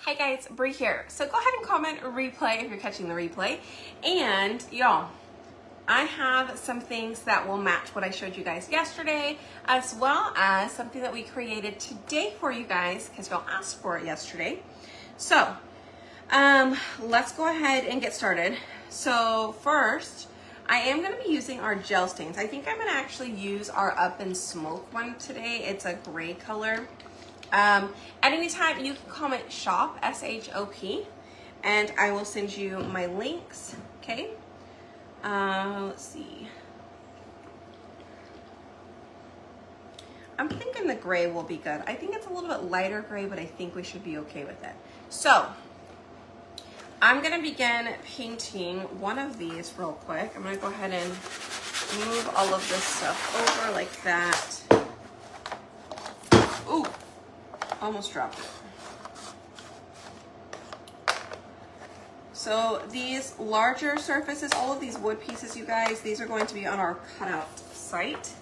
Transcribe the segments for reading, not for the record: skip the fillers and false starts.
Hey guys, Bree here. So go ahead and comment replay if you're catching the replay. And y'all, I have some things that will match what I showed you guys yesterday, as well as something that we created today for you guys because y'all asked for it yesterday. So let's go ahead and get started. So first, I am going to be using our gel stains. I think I'm going to actually use our Up in Smoke one today. It's a gray color. At any time, you can comment shop, S-H-O-P, and I will send you my links, okay? Let's see. I'm thinking the gray will be good. I think it's a little bit lighter gray, but I think we should be okay with it. So, I'm gonna begin painting one of these real quick. I'm gonna go ahead and move all of this stuff over like that. Ooh. Almost dropped it. So these larger surfaces, all of these wood pieces, you guys, these are going to be on our cutout site.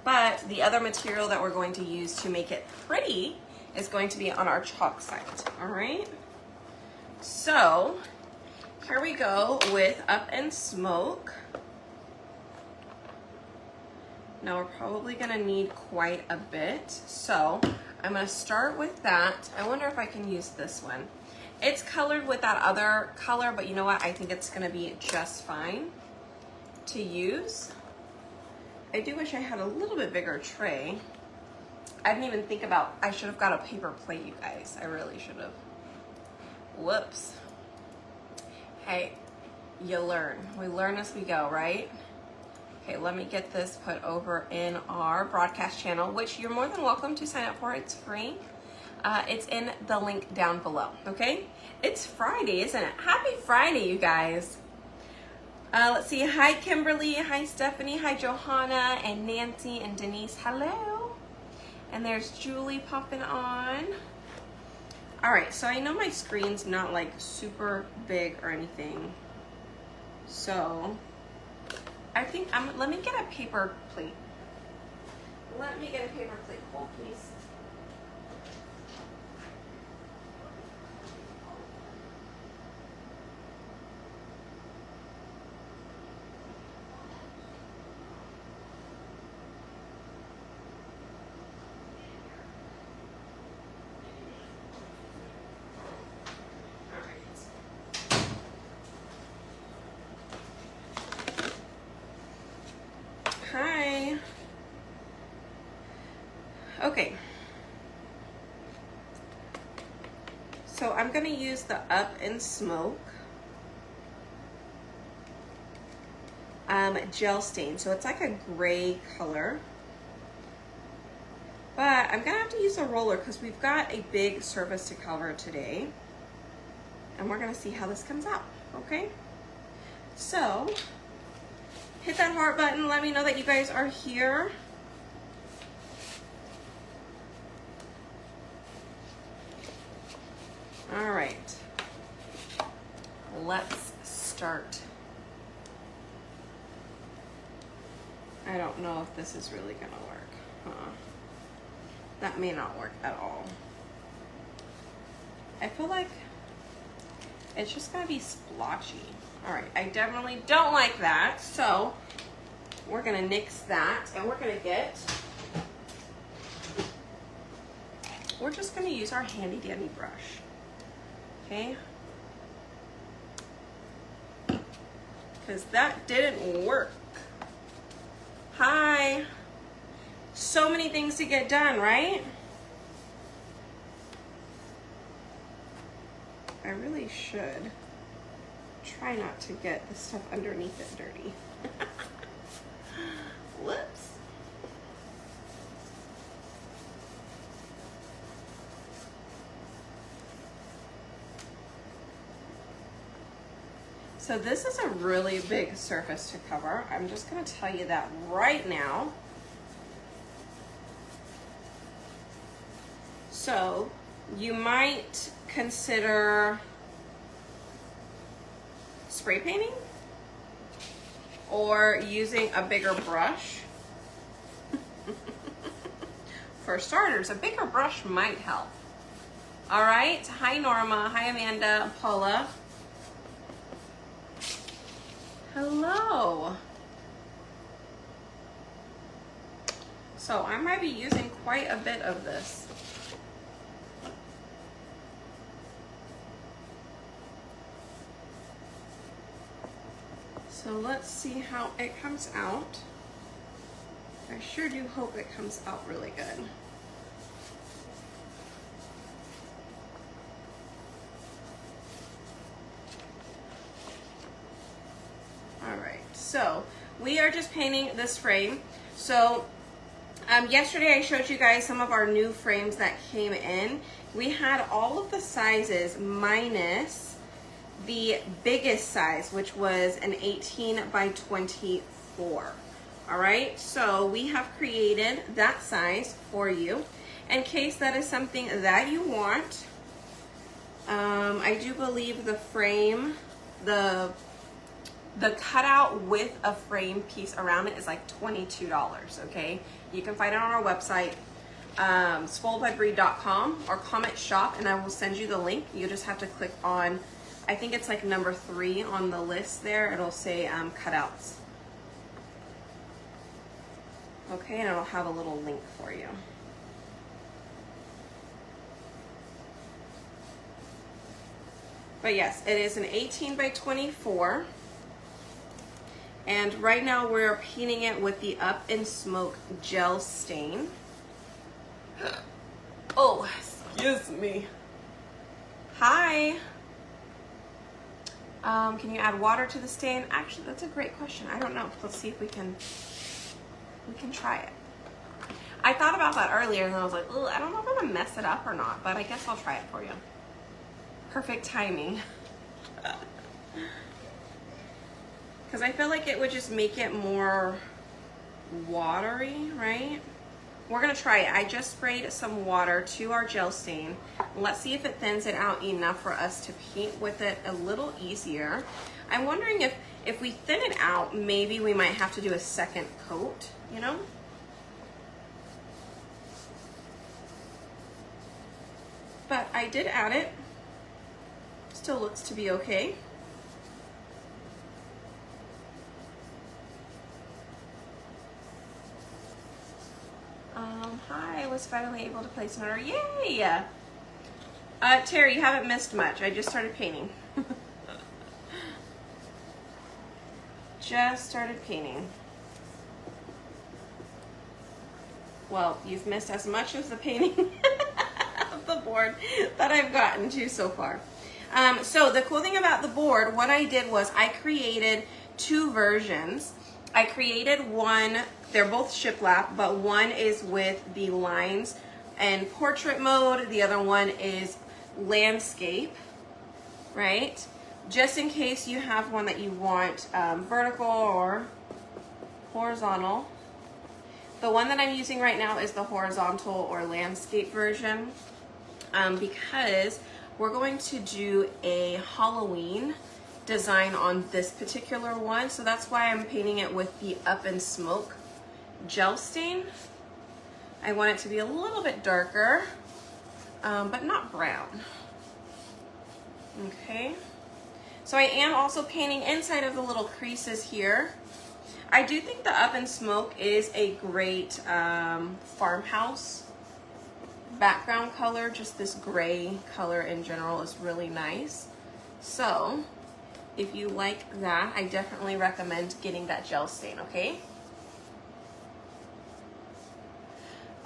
But the other material that we're going to use to make it pretty is going to be on our chalk site, all right? So here we go with Up in Smoke. Now we're probably gonna need quite a bit. So I'm gonna start with that. I wonder if I can use this one. It's colored with that other color, but you know what? I think it's gonna be just fine to use. I do wish I had a little bit bigger tray. I didn't even think about, I should have got a paper plate, you guys. I really should have. Whoops. Hey, you learn. We learn as we go, right? Okay, let me get this put over in our broadcast channel, which you're more than welcome to sign up for. It's free. It's in the link down below, okay? It's Friday, isn't it? Happy Friday, you guys. Let's see. Hi, Kimberly. Hi, Stephanie. Hi, Johanna and Nancy and Denise. Hello. And there's Julie popping on. All right, so I know my screen's not like super big or anything. So I think let me get a paper plate. Let me get a paper plate, hold please. Hi. Okay. So I'm going to use the Up in Smoke gel stain. So it's like a gray color. But I'm going to have to use a roller because we've got a big surface to cover today. And we're going to see how this comes out. Okay? So hit that heart button. Let me know that you guys are here. All right. Let's start. I don't know if this is really gonna work. Huh. That may not work at all. I feel like it's just gonna be splotchy. All right, I definitely don't like that. So we're gonna nix that and we're just gonna use our handy dandy brush, okay? Because that didn't work. Hi. So many things to get done, right? I really should try not to get the stuff underneath it dirty. Whoops. So this is a really big surface to cover. I'm just going to tell you that right now. So you might consider spray painting or using a bigger brush. For starters, a bigger brush might help. All right, hi Norma, hi Amanda, Paula. Hello. So I might be using quite a bit of this. So let's see how it comes out. I sure do hope it comes out really good. All right, so we are just painting this frame. So yesterday I showed you guys some of our new frames that came in. We had all of the sizes minus the biggest size, which was an 18 by 24. All right, so we have created that size for you in case that is something that you want. I do believe the frame, the cutout with a frame piece around it is like $22, okay? You can find it on our website, spoiledbybreed.com, or comment shop and I will send you the link. You just have to click on, I think it's like number 3 on the list there. It'll say cutouts. Okay, and it'll have a little link for you. But yes, it is an 18 by 24. And right now we're painting it with the Up in Smoke gel stain. Oh, excuse me. Hi. Can you add water to the stain? Actually, that's a great question. I don't know. Let's see if we can try it. I thought about that earlier and I was like, oh, I don't know if I'm gonna mess it up or not, but I guess I'll try it for you. Perfect timing. Because I feel like it would just make it more watery, right? We're gonna try it. I just sprayed some water to our gel stain. Let's see if it thins it out enough for us to paint with it a little easier. I'm wondering if we thin it out, maybe we might have to do a second coat, you know? But I did add it. Still looks to be okay. Hi, I was finally able to place an order. Yay! Terry, you haven't missed much. I just started painting. Just started painting. Well, you've missed as much as the painting of the board that I've gotten to so far. So the cool thing about the board, what I did was I created 2 versions. I created one, they're both shiplap, but one is with the lines and portrait mode. The other one is landscape, right? Just in case you have one that you want vertical or horizontal. The one that I'm using right now is the horizontal or landscape version because we're going to do a Halloween design on this particular one. So that's why I'm painting it with the Up in Smoke gel stain. I want it to be a little bit darker, but not brown. Okay. So I am also painting inside of the little creases here. I do think the Up in Smoke is a great farmhouse background color. Just this gray color in general is really nice. So if you like that, I definitely recommend getting that gel stain, okay?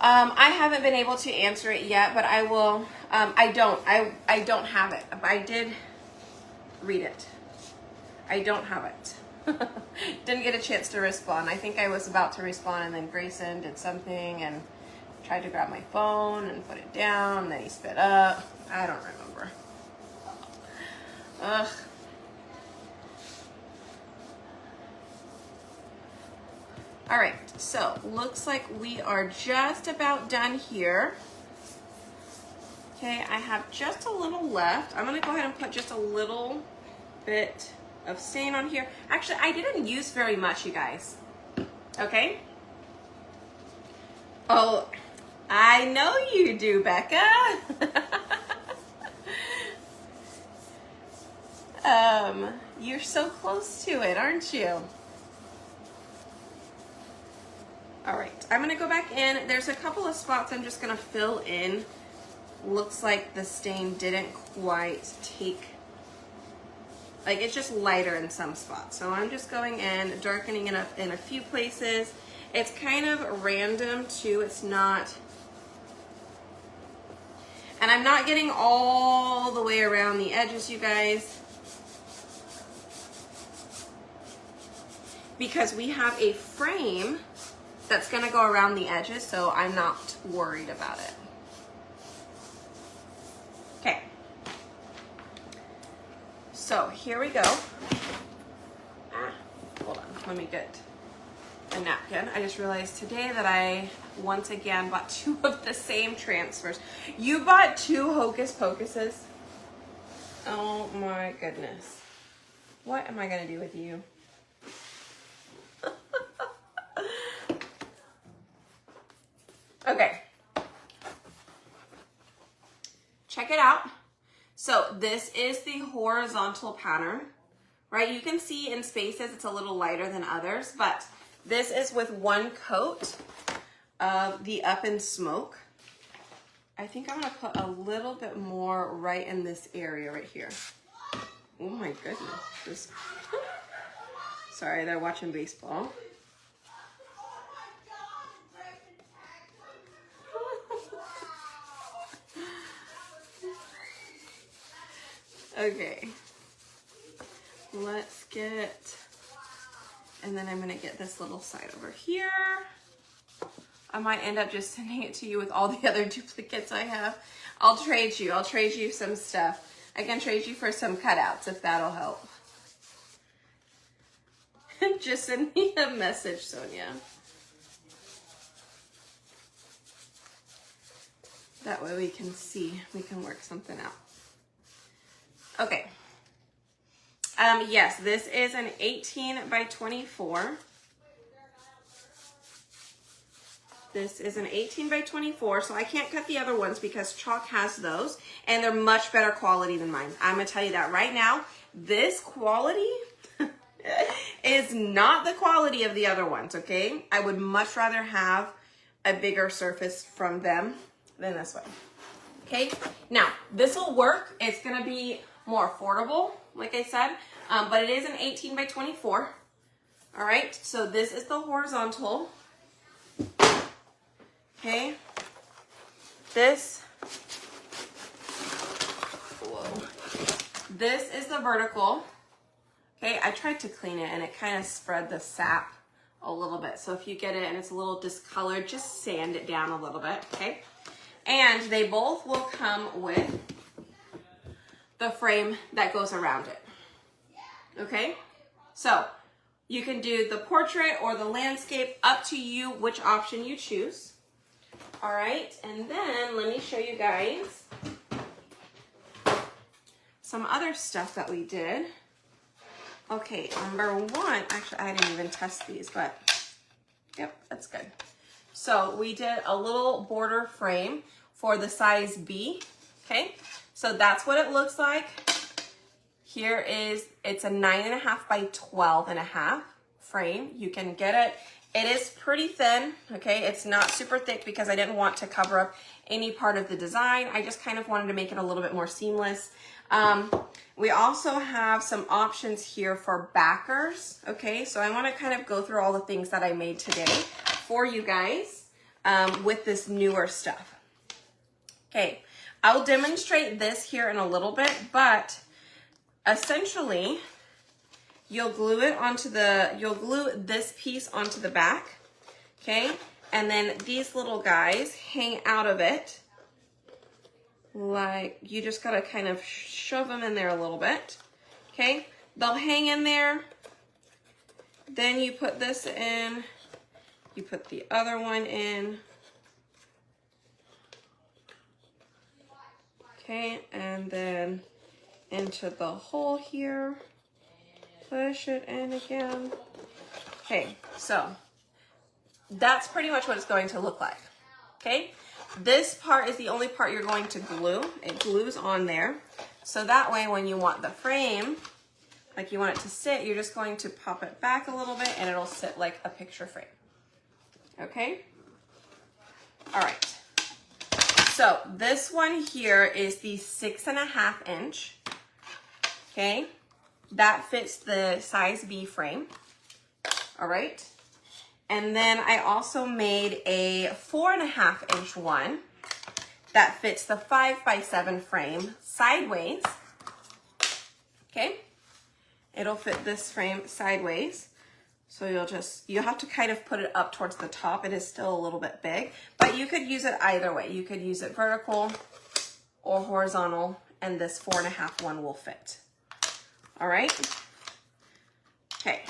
I haven't been able to answer it yet, but I will. I don't have it. I did read it. I don't have it. Didn't get a chance to respond. I think I was about to respond and then Grayson did something and tried to grab my phone and put it down and then he spit up. I don't remember. Ugh. All right, so looks like we are just about done here. Okay, I have just a little left. I'm gonna go ahead and put just a little bit of stain on here. Actually, I didn't use very much, you guys. Okay? Oh, I know you do, Becca. You're so close to it, aren't you? All right, I'm gonna go back in. There's a couple of spots I'm just gonna fill in. Looks like the stain didn't quite take, like it's just lighter in some spots. So I'm just going in, darkening it up in a few places. It's kind of random too, it's not, and I'm not getting all the way around the edges, you guys, because we have a frame that's gonna go around the edges, so I'm not worried about it. Okay, so here we go. Hold on, let me get a napkin. I just realized today that I once again bought 2 of the same transfers. You bought 2 Hocus Pocuses? Oh my goodness. What am I gonna do with you? Okay. Check it out. So this is the horizontal pattern, right? You can see in spaces it's a little lighter than others, but this is with 1 coat of the Up in Smoke. I think I'm gonna put a little bit more right in this area right here. Oh my goodness. Sorry, they're watching baseball. Okay, let's get, and then I'm gonna get this little side over here. I might end up just sending it to you with all the other duplicates I have. I'll trade you some stuff. I can trade you for some cutouts if that'll help. Just send me a message, Sonia. That way we can see, we can work something out. Okay. Yes, this is an 18 by 24. This is an 18 by 24, so I can't cut the other ones because Chalk has those, and they're much better quality than mine. I'm gonna tell you that right now. This quality is not the quality of the other ones, okay? I would much rather have a bigger surface from them than this one, okay? Now, this will work. It's gonna be more affordable, like I said, but it is an 18 by 24. All right, so this is the horizontal. Okay, this is the vertical. Okay, I tried to clean it and it kind of spread the sap a little bit. So if you get it and it's a little discolored, just sand it down a little bit, okay? And they both will come with the frame that goes around it, okay? So you can do the portrait or the landscape, up to you which option you choose. All right, and then let me show you guys some other stuff that we did. Okay, number 1, actually I didn't even test these, but yep, that's good. So we did a little border frame for the size B, okay? So that's what it looks like. Here is, it's a 9.5 by 12.5 frame. You can get it. It is pretty thin, okay? It's not super thick because I didn't want to cover up any part of the design. I just kind of wanted to make it a little bit more seamless. We also have some options here for backers, okay? So I want to kind of go through all the things that I made today for you guys with this newer stuff. Okay, I'll demonstrate this here in a little bit, but essentially, you'll glue this piece onto the back, okay? And then these little guys hang out of it. Like, you just gotta kind of shove them in there a little bit, okay? They'll hang in there. Then you put this in. You put the other one in. Okay, and then into the hole here. Push it in again. Okay, so that's pretty much what it's going to look like. Okay, This part is the only part you're going to glue. It glues on there. So that way when you want the frame, like you want it to sit, you're just going to pop it back a little bit and it'll sit like a picture frame. Okay? All right. So this one here is the 6.5 inch. Okay? That fits the size B frame. All right? And then I also made a 4.5 inch one that fits the 5x7 frame sideways. Okay? It'll fit this frame sideways. So you'll have to kind of put it up towards the top. It is still a little bit big, but you could use it either way. You could use it vertical or horizontal, and this 4.5 one will fit. All right? Okay.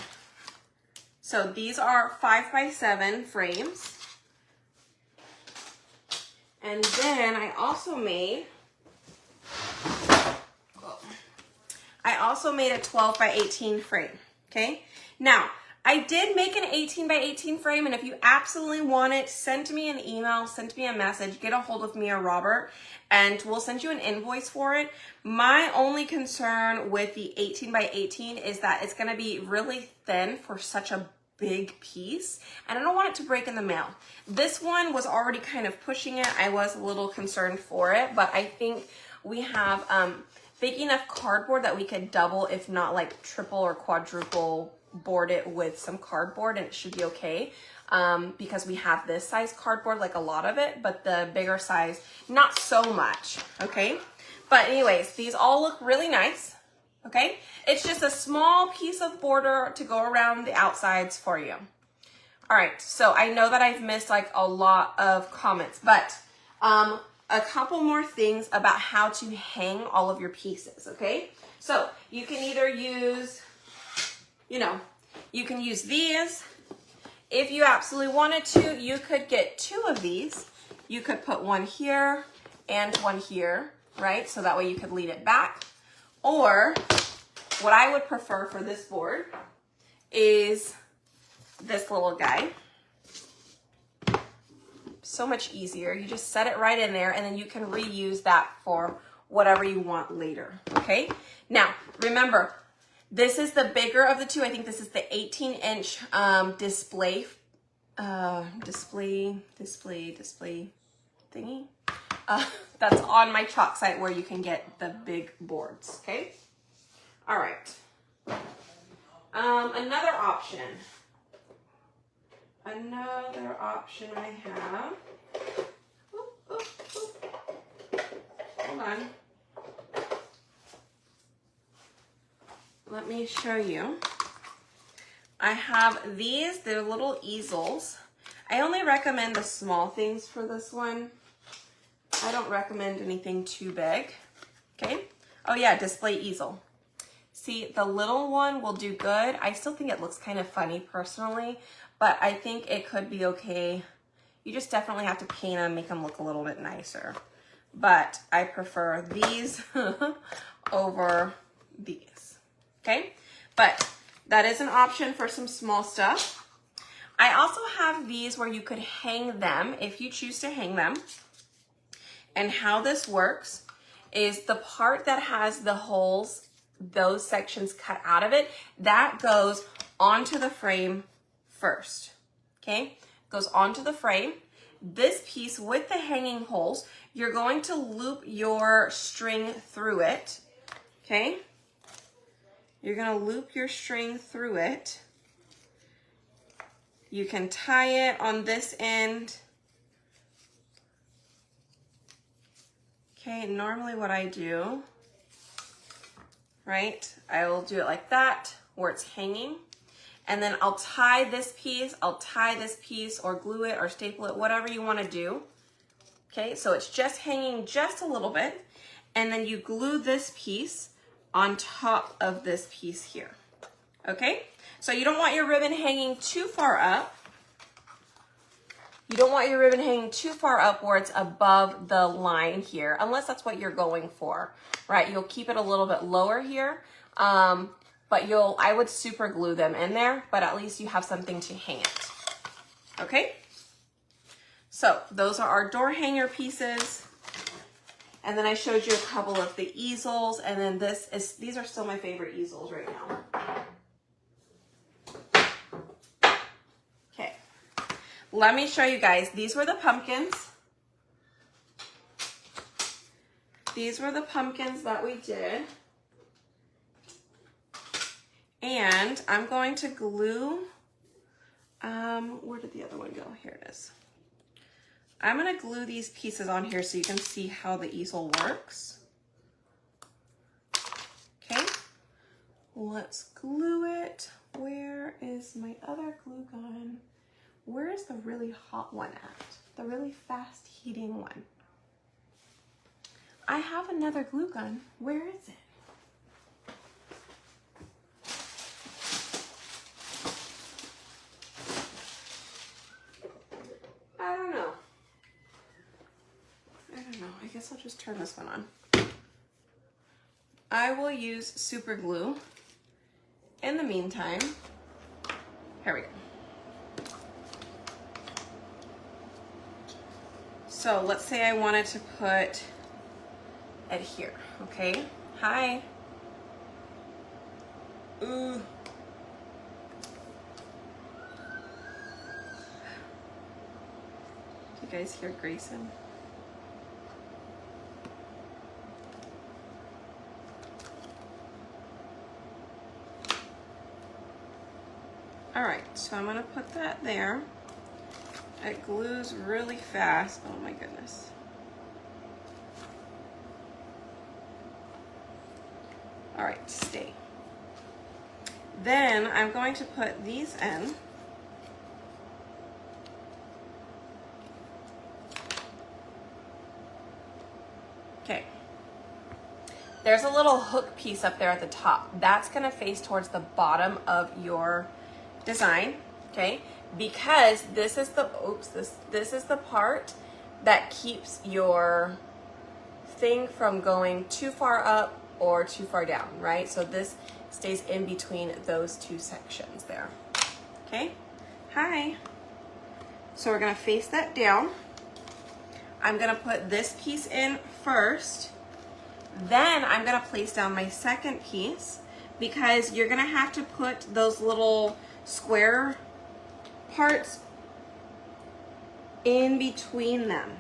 So these are 5x7 frames. And then I also made a 12x18 frame, okay? Now, I did make an 18x18 frame, and if you absolutely want it, send me an email, send me a message, get a hold of me or Robert, and we'll send you an invoice for it. My only concern with the 18x18 is that it's gonna be really thin for such a big piece, and I don't want it to break in the mail. This one was already kind of pushing it. I was a little concerned for it, but I think we have big enough cardboard that we could double, if not like triple or quadruple board it with some cardboard, and it should be okay, because we have this size cardboard, like a lot of it, but the bigger size, not so much, okay? But anyways, these all look really nice. Okay, it's just a small piece of border to go around the outsides for you. All right, so I know that I've missed like a lot of comments, but a couple more things about how to hang all of your pieces, okay? So you can either use, you can use these. If you absolutely wanted to, you could get 2 of these. You could put one here and one here, right? So that way you could lead it back. Or what I would prefer for this board is this little guy. So much easier. You just set it right in there, and then you can reuse that for whatever you want later, okay? Now, remember, this is the bigger of the two. I think this is the 18-inch display thingy. That's on my chalk site where you can get the big boards, okay? All right. Another option I have. Hold on. Let me show you. I have these. They're little easels. I only recommend the small things for this one. I don't recommend anything too big, okay? Oh yeah, display easel. See, the little one will do good. I still think it looks kind of funny personally, but I think it could be okay. You just definitely have to paint them, make them look a little bit nicer. But I prefer these over these, okay? But that is an option for some small stuff. I also have these where you could hang them if you choose to hang them. And how this works is the part that has the holes, those sections cut out of it, that goes onto the frame first, okay? Goes onto the frame. This piece with the hanging holes, you're going to loop your string through it, okay? You're gonna loop your string through it. You can tie it on this end. Okay, normally what I do, right, I will do it like that, where it's hanging, and then I'll tie this piece, or glue it, or staple it, whatever you want to do. Okay, so it's just hanging just a little bit, and then you glue this piece on top of this piece here. Okay, so you don't want your ribbon hanging too far up. You don't want your ribbon hanging too far up where it's above the line here, unless that's what you're going for, right? You'll keep it a little bit lower here, but I would super glue them in there, but at least you have something to hang it, okay? So those are our door hanger pieces. And then I showed you a couple of the easels, and then these are still my favorite easels right now. Okay, let me show you guys. These were the pumpkins. These were the pumpkins that we did. And I'm going to glue, where did the other one go? Here it is. I'm gonna glue these pieces on here so you can see how the easel works. Okay, let's glue it. Where is my other glue gun? Where is the really hot one at? The really fast heating one. I have another glue gun. Where is it? I don't know. I guess I'll just turn this one on. I will use super glue in the meantime. Here we go. So let's say I wanted to put it here, okay? Hi. Ooh. You guys hear Grayson? All right, so I'm gonna put that there. It glues really fast. Oh my goodness. All right, stay. Then I'm going to put these in. Okay. There's a little hook piece up there at the top. That's gonna face towards the bottom of your design, okay? Because this is the, this is the part that keeps your thing from going too far up or too far down, right? So this stays in between those two sections there, okay? Hi. So we're gonna face that down. I'm gonna put this piece in first. Then I'm gonna place down my second piece because you're gonna have to put those little square parts in between them,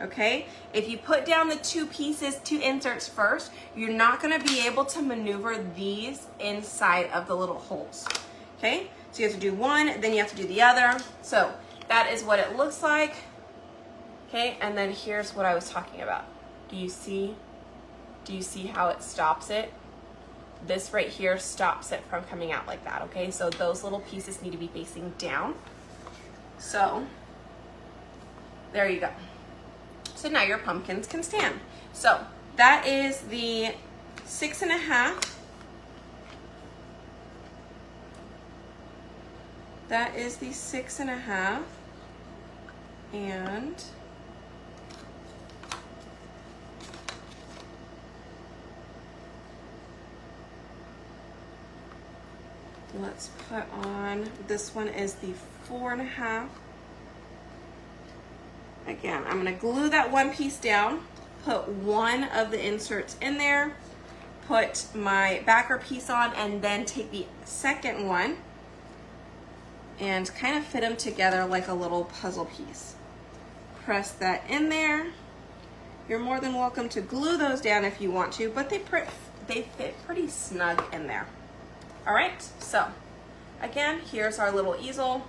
okay? If you put down the two inserts first, you're not gonna be able to maneuver these inside of the little holes, okay? So you have to do one, then you have to do the other. So that is what it looks like, okay? And then here's what I was talking about. Do you see how it stops it? This right here stops it from coming out like that, okay? So those little pieces need to be facing down. So there you go. So now your pumpkins can stand. So that is the 6.5. That is the 6.5. And let's put on, this one is the 4.5. Again, I'm gonna glue that one piece down, put one of the inserts in there, put my backer piece on, and then take the second one and kind of fit them together like a little puzzle piece. Press that in there. You're more than welcome to glue those down if you want to, but they fit pretty snug in there. All right, so again, here's our little easel,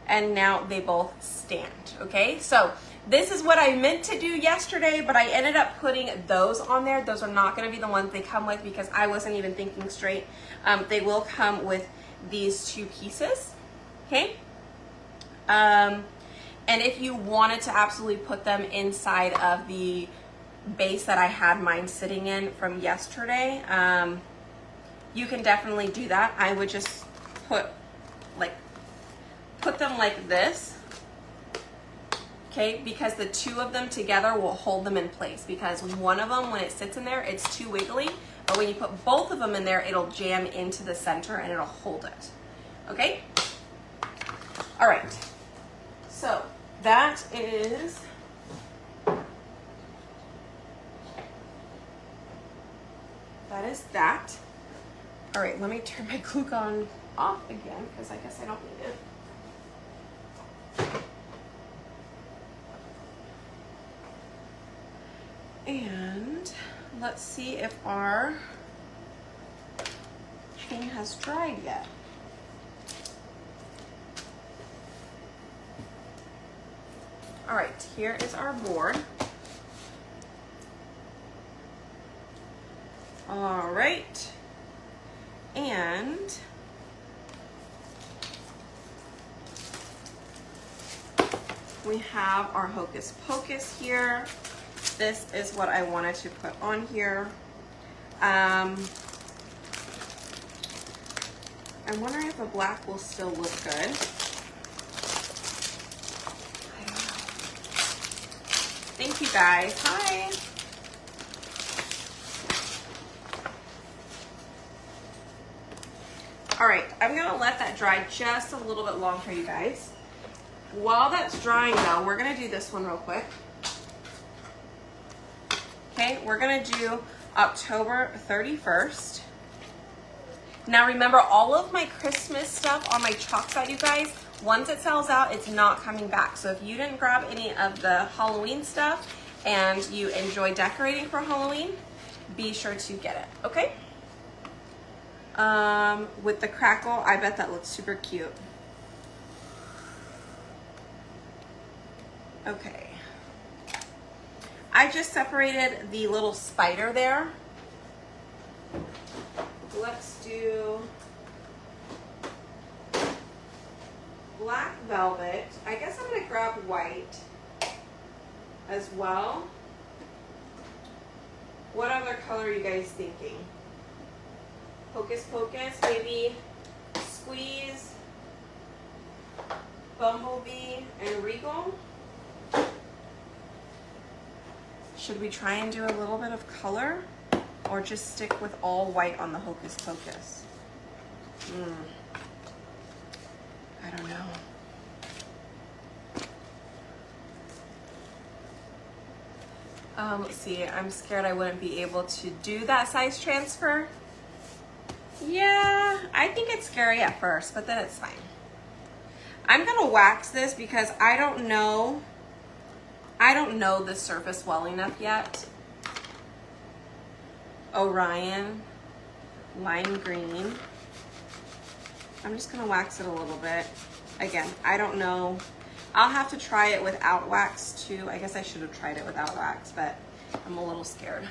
and now they both stand, okay? So this is what I meant to do yesterday, but I ended up putting those on there. Those are not gonna be the ones they come with because I wasn't even thinking straight. They will come with these two pieces, okay? And if you wanted to absolutely put them inside of the base that I had mine sitting in from yesterday, you can definitely do that. I would just put them like this, okay? Because the two of them together will hold them in place, because one of them, when it sits in there, it's too wiggly, but when you put both of them in there, it'll jam into the center and it'll hold it, okay? All right, so that is that. All right, let me turn my glue gun off again because I guess I don't need it. And let's see if our thing has dried yet. All right, here is our board. All right, and we have our Hocus Pocus here. This is what I wanted to put on here. I'm wondering if the black will still look good. I don't know. Thank you guys. Hi. All right, I'm gonna let that dry just a little bit longer for you guys. While that's drying though, we're gonna do this one real quick. Okay, we're gonna do October 31st. Now remember, all of my Christmas stuff on my chalk side, you guys, once it sells out, it's not coming back. So if you didn't grab any of the Halloween stuff and you enjoy decorating for Halloween, be sure to get it, okay? With the crackle, I bet that looks super cute. Okay. I just separated the little spider there. Let's do black velvet. I guess I'm gonna grab white as well. What other color are you guys thinking? Hocus Pocus, maybe Squeeze, Bumblebee, and Regal. Should we try and do a little bit of color or just stick with all white on the Hocus Pocus? I don't know. Let's see, I'm scared I wouldn't be able to do that size transfer. Yeah, I think it's scary at first, but then it's fine. I'm gonna wax this because I don't know the surface well enough yet. Orion, lime green. I'm just gonna wax it a little bit. Again, I don't know. I'll have to try it without wax too. I guess I should have tried it without wax, but I'm a little scared.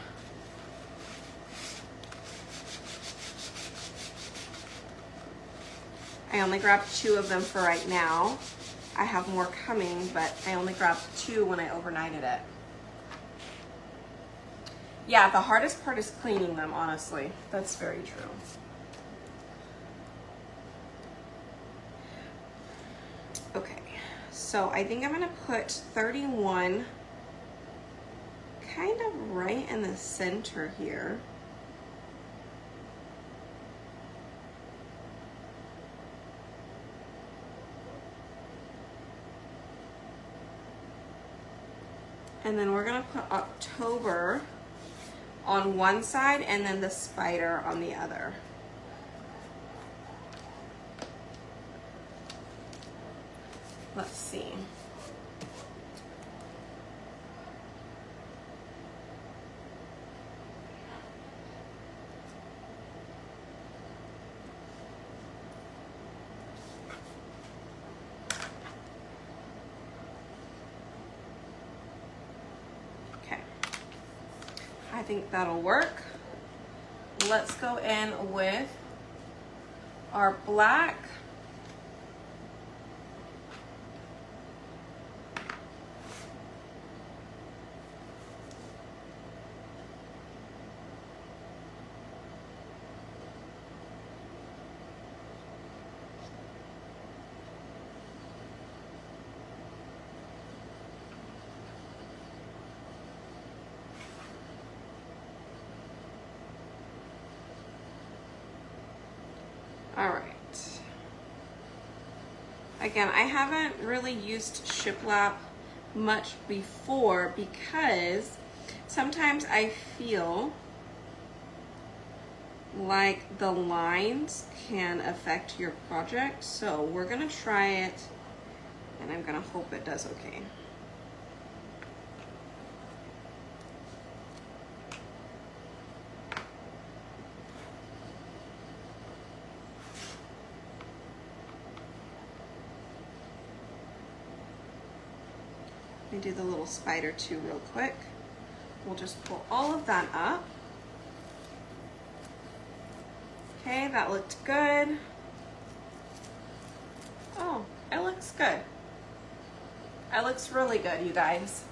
I only grabbed 2 of them for right now. I have more coming, but I only grabbed 2 when I overnighted it. Yeah, the hardest part is cleaning them, honestly. That's very true. Okay, so I think I'm gonna put 31 kind of right in the center here. And then we're gonna put October on one side and then the spider on the other. Let's see. I think that'll work. Let's go in with our black. All right. Again, I haven't really used Shiplap much before because sometimes I feel like the lines can affect your project. So we're gonna try it and I'm gonna hope it does okay. Let me do the little spider too real quick. We'll just pull all of that up. Okay, that looked good. Oh, it looks good. It looks really good, you guys.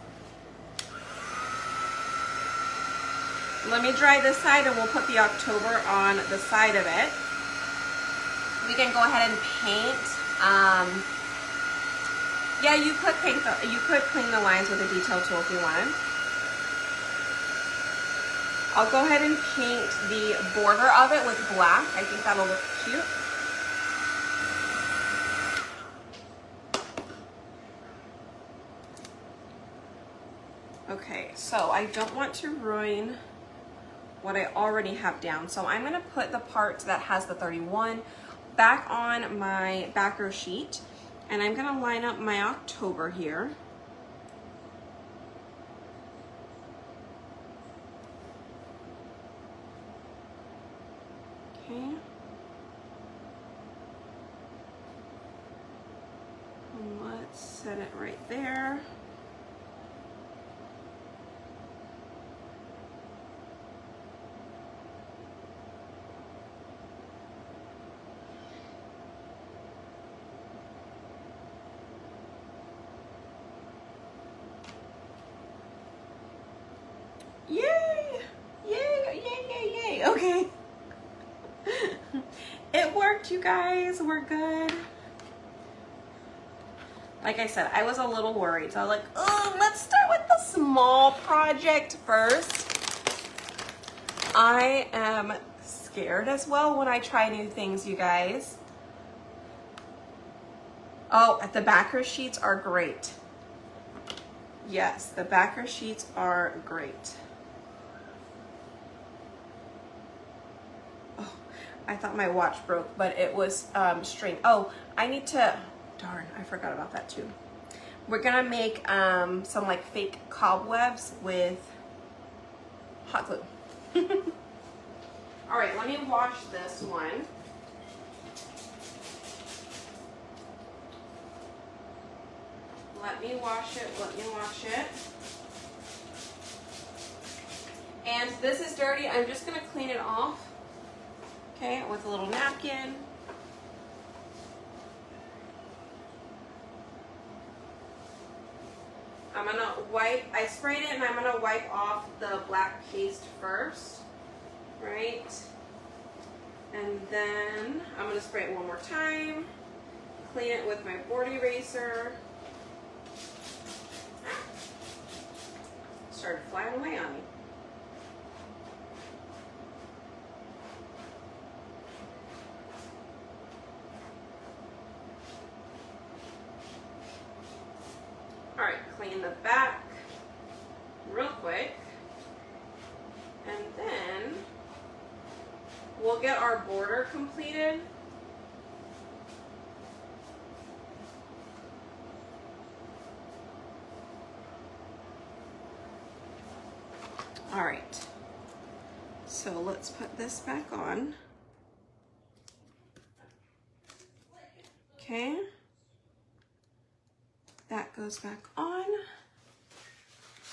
Let me dry this side and we'll put the October on the side of it. We can go ahead and paint. Yeah, you could clean the lines with a detail tool if you wanted. I'll go ahead and paint the border of it with black. I think that'll look cute. Okay, so I don't want to ruin what I already have down. So I'm gonna put the part that has the 31 back on my backer sheet. And I'm gonna line up my October here. Okay. And let's set it right there. Yay! Yay! Yay! Yay! Yay! Okay. It worked, you guys. We're good. Like I said, I was a little worried. So I was like, oh, let's start with the small project first. I am scared as well when I try new things, you guys. Oh, the backer sheets are great. Yes, the backer sheets are great. Oh, I thought my watch broke, but it was string. Oh, I need to, darn, I forgot about that too. We're gonna make some like fake cobwebs with hot glue. All right, let me wash this one. Let me wash it, let me wash it. And this is dirty, I'm just gonna clean it off, okay, with a little napkin. I'm gonna wipe, I sprayed it and I'm gonna wipe off the black paste first, right? And then I'm gonna spray it one more time, clean it with my board eraser. Started flying away on me. All right, clean the back real quick. And then we'll get our border completed. All right, so let's put this back on. Okay, that goes back on.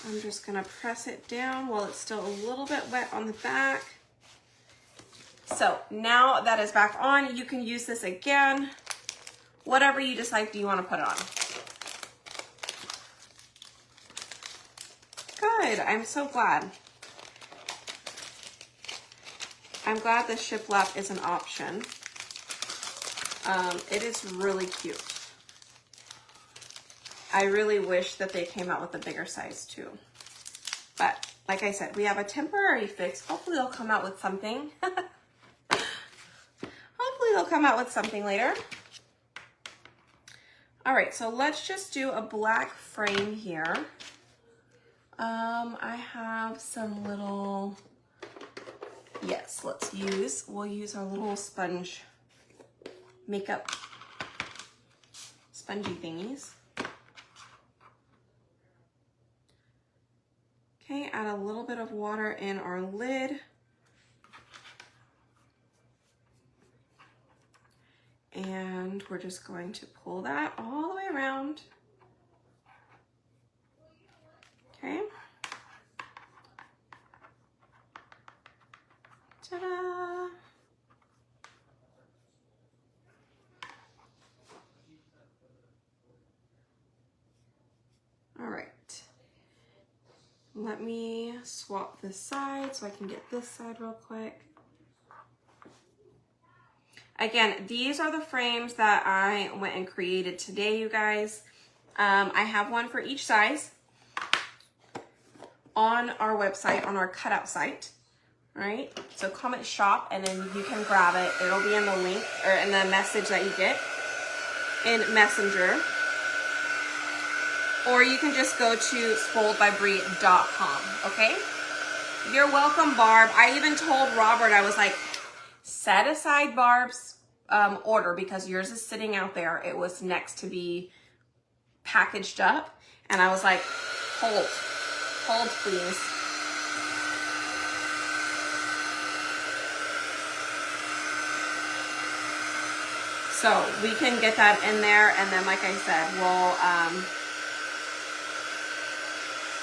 I'm just gonna press it down while it's still a little bit wet on the back. So now that is back on, you can use this again, whatever you decide you want to put it on. Good, I'm so glad. I'm glad the shiplap is an option. It is really cute. I really wish that they came out with a bigger size too. But like I said, we have a temporary fix. Hopefully they'll come out with something. Hopefully they'll come out with something later. All right, so let's just do a black frame here. I have some little, yes, we'll use our little sponge makeup spongy thingies. Okay, add a little bit of water in our lid. And we're just going to pull that all the way around. Okay. Ta-da! All right. Let me swap this side so I can get this side real quick. Again, these are the frames that I went and created today, you guys. I have one for each size on our website, on our cutout site, right? So comment shop and then you can grab it. It'll be in the link or in the message that you get in Messenger. Or you can just go to spoiledbybrie.com, okay? You're welcome, Barb. I even told Robert, I was like, set aside Barb's order because yours is sitting out there. It was next to be packaged up. And I was like, hold please. So we can get that in there. And then, like I said, we'll,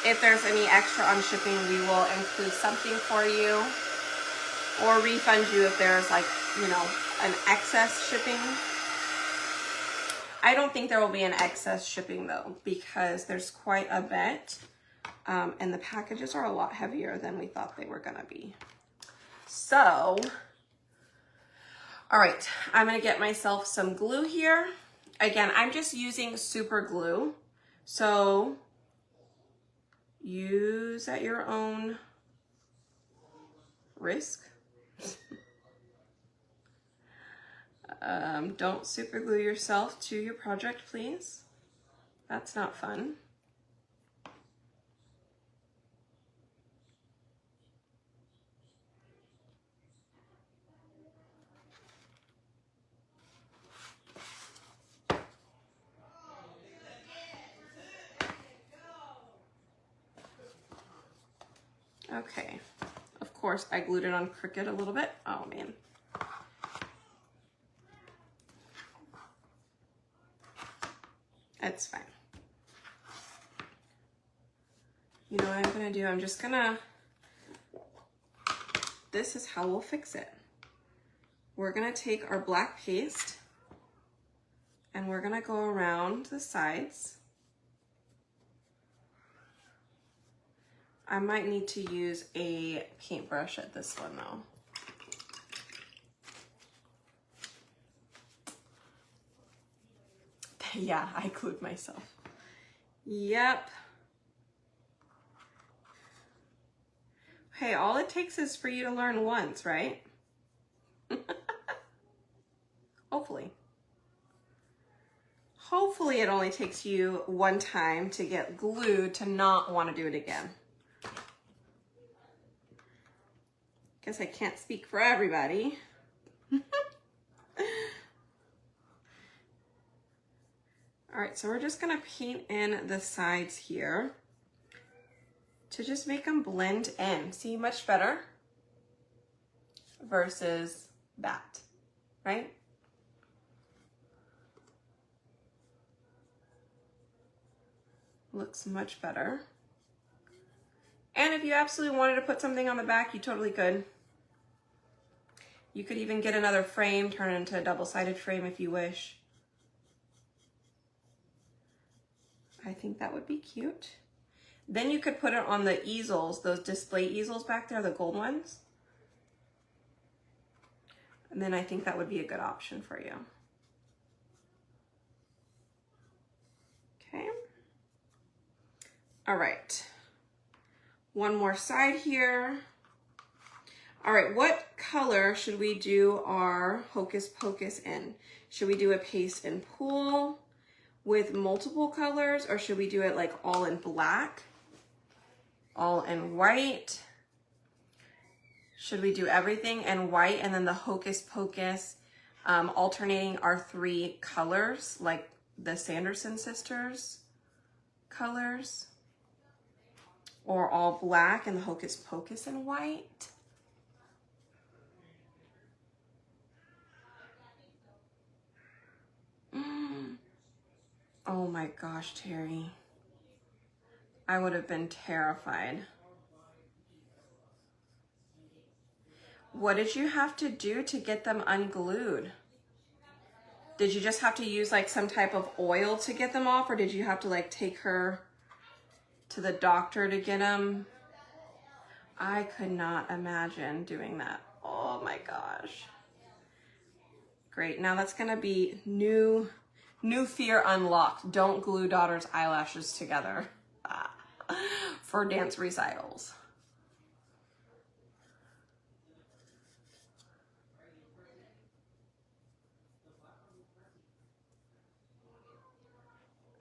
if there's any extra on shipping, we will include something for you. Or refund you if there's like, you know, an excess shipping. I don't think there will be an excess shipping though, because there's quite a bit. And the packages are a lot heavier than we thought they were gonna be. So, all right, I'm gonna get myself some glue here. Again, I'm just using super glue. So, use at your own risk. Don't super glue yourself to your project, please. That's not fun. Okay, of course I glued it on crooked a little bit. Oh man. It's fine. You know what I'm gonna do? I'm just gonna, this is how we'll fix it. We're gonna take our black paste and we're gonna go around the sides. I might need to use a paintbrush at this one though. Yeah, I glued myself. Yep. Hey, all it takes is for you to learn once, right? Hopefully. Hopefully it only takes you one time to get glued to not want to do it again. Guess I can't speak for everybody. All right, so we're just gonna paint in the sides here to just make them blend in. See, much better versus that, right? Looks much better. And if you absolutely wanted to put something on the back, you totally could. You could even get another frame, turn it into a double-sided frame if you wish. I think that would be cute. Then you could put it on the easels, those display easels back there, the gold ones. And then I think that would be a good option for you. Okay. All right. One more side here. All right, what color should we do our Hocus Pocus in? Should we do a paste and pool? with multiple colors, or should we do it like all in black, all in white? Should we do everything in white and then the Hocus Pocus alternating our 3 colors like the Sanderson sisters colors? Or all black and the Hocus Pocus in white? Oh my gosh, Terry. I would have been terrified. What did you have to do to get them unglued? Did you just have to use like some type of oil to get them off, or did you have to like take her to the doctor to get them? I could not imagine doing that. Oh my gosh. Great, now that's gonna be new fear unlocked. Don't glue daughter's eyelashes together for dance recitals.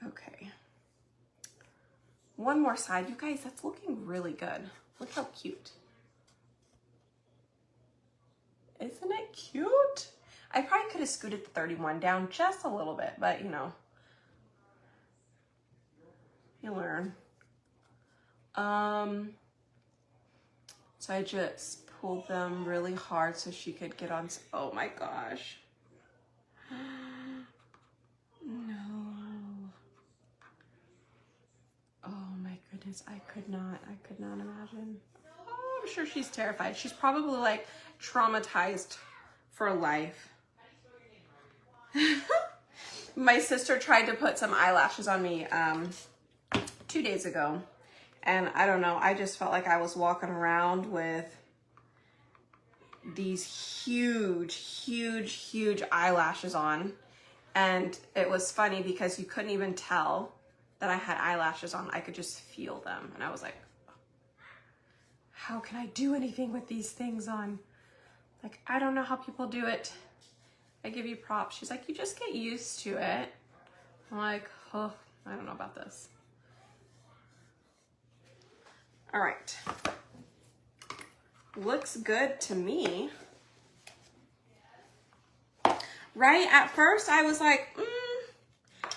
Okay. One more side. You guys, that's looking really good. Look how cute. Isn't it cute? I probably could have scooted the 31 down just a little bit, but you know, you learn. So I just pulled them really hard so she could get on. Oh my gosh. No. Oh my goodness, I could not imagine. Oh, I'm sure she's terrified. She's probably like traumatized for life. My sister tried to put some eyelashes on me 2 days ago, and I don't know, I just felt like I was walking around with these huge eyelashes on, and it was funny because you couldn't even tell that I had eyelashes on. I could just feel them, and I was like, how can I do anything with these things on? Like, I don't know how people do it. I give you props. She's like, you just get used to it. I'm like, oh, I don't know about this. All right. Looks good to me. Right? At first I was like,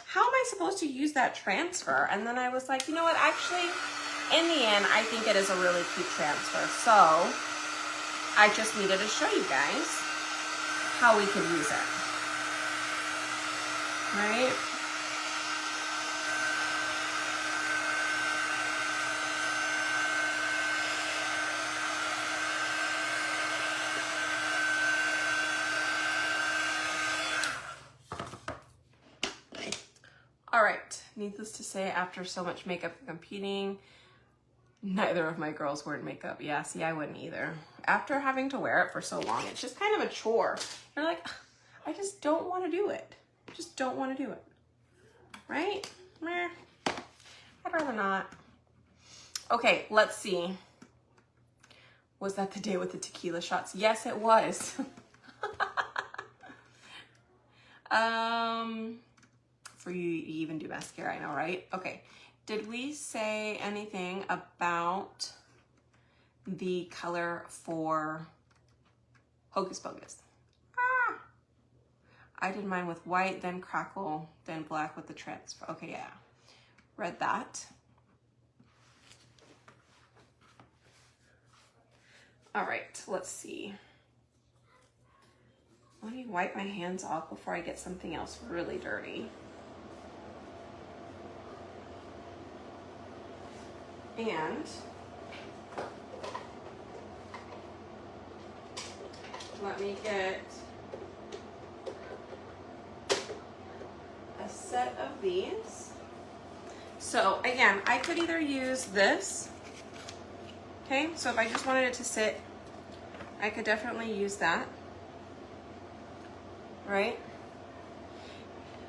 how am I supposed to use that transfer? And then I was like, you know what? Actually, in the end, I think it is a really cute transfer. So I just needed to show you guys how we could use it, right? All right, needless to say, after so much makeup and competing, neither of my girls wear makeup. Yeah, see, I wouldn't either. After having to wear it for so long, it's just kind of a chore. You're like, I just don't want to do it. Just don't want to do it. Right? Meh. I'd rather not. Okay, let's see. Was that the day with the tequila shots? Yes, it was. For you to even do mascara, I know, right? Okay. Did we say anything about the color for Hocus Pocus? Ah! I did mine with white, then crackle, then black with the transfer. Okay, yeah. Read that. All right, let's see. Let me wipe my hands off before I get something else really dirty. And let me get a set of these. So again, I could either use this, okay? So if I just wanted it to sit, I could definitely use that, right?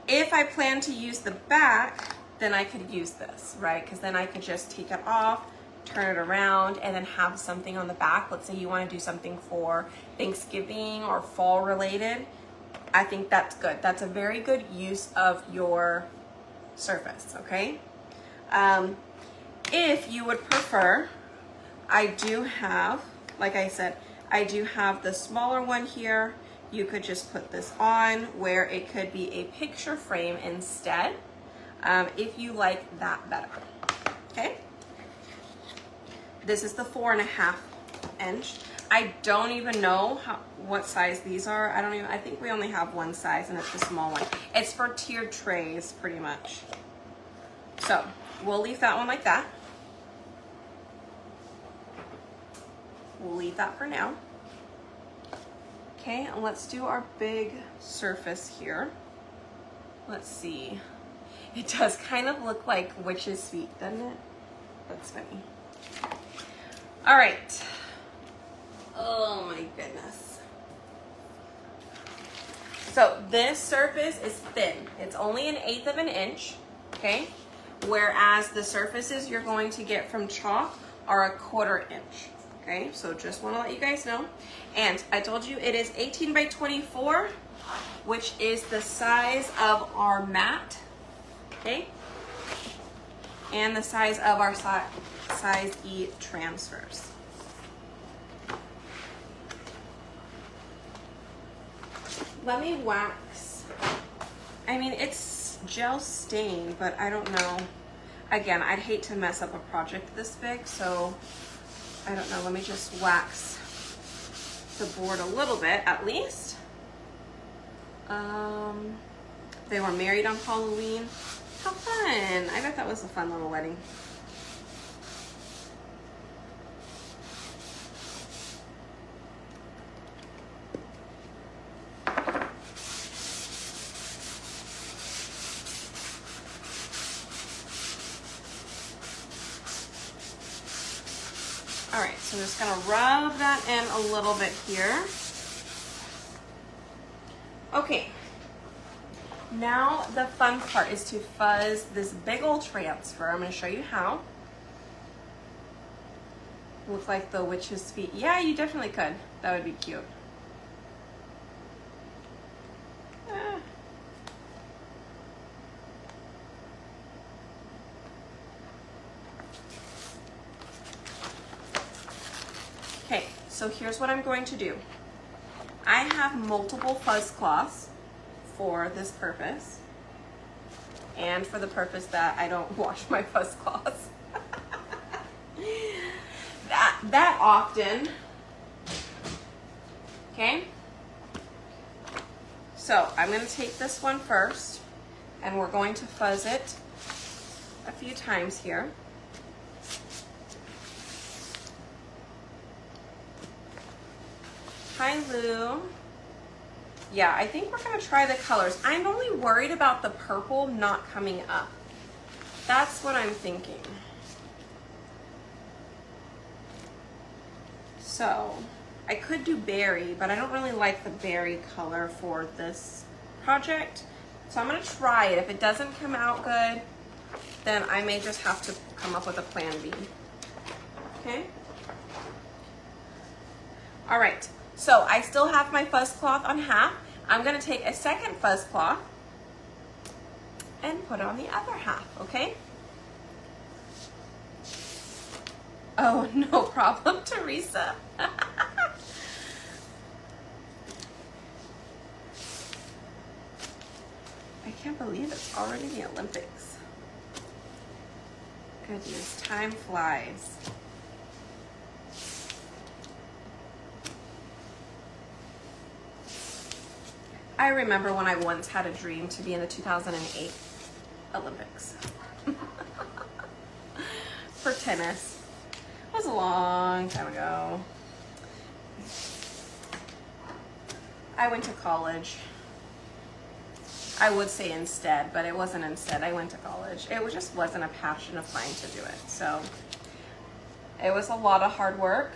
If I plan to use the back, then I could use this, right? Because then I could just take it off, turn it around, and then have something on the back. Let's say you want to do something for Thanksgiving or fall related. I think that's good. That's a very good use of your surface, okay? If you would prefer, I do have, like I said, I do have the smaller one here. You could just put this on where it could be a picture frame instead, if you like that better, okay? This is the 4.5 inch. I don't even know what size these are. I think we only have one size, and it's the small one. It's for tiered trays, pretty much. So we'll leave that one like that. We'll leave that for now. Okay, and let's do our big surface here. Let's see. It does kind of look like witch's feet, doesn't it? That's funny. All right. Oh my goodness. So this surface is thin. It's only 1/8 of an inch, okay? Whereas the surfaces you're going to get from chalk are 1/4 inch. Okay, so just want to let you guys know. And I told you it is 18 by 24, which is the size of our mat, okay? And the size of our size E transfers. Let me wax. I mean, it's gel stain, but I don't know. Again, I'd hate to mess up a project this big, so I don't know, let me just wax the board a little bit at least. They were married on Halloween. How fun. I bet that was a fun little wedding. All right, so I'm just gonna rub that in a little bit here. Okay, now the fun part is to fuzz this big old transfer. I'm gonna show you how. Look like the witch's feet. Yeah, you definitely could. That would be cute. Okay, so here's what I'm going to do. I have multiple fuzz cloths for this purpose, and for the purpose that I don't wash my fuzz cloths that often. Okay, so I'm going to take this one first, and we're going to fuzz it a few times here. Hi, Lou. Yeah, I think we're gonna try the colors. I'm only worried about the purple not coming up. That's what I'm thinking. So, I could do berry, but I don't really like the berry color for this project. So I'm gonna try it. If it doesn't come out good, then I may just have to come up with a plan B. Okay? All right. So I still have my fuzz cloth on half. I'm gonna take a second fuzz cloth and put it on the other half, okay? Oh, no problem, Teresa. I can't believe it's already the Olympics. Goodness, time flies. I remember when I once had a dream to be in the 2008 Olympics for tennis. It was a long time ago. I went to college. I would say instead, but it wasn't instead. I went to college. It just wasn't a passion of mine to do it. So it was a lot of hard work,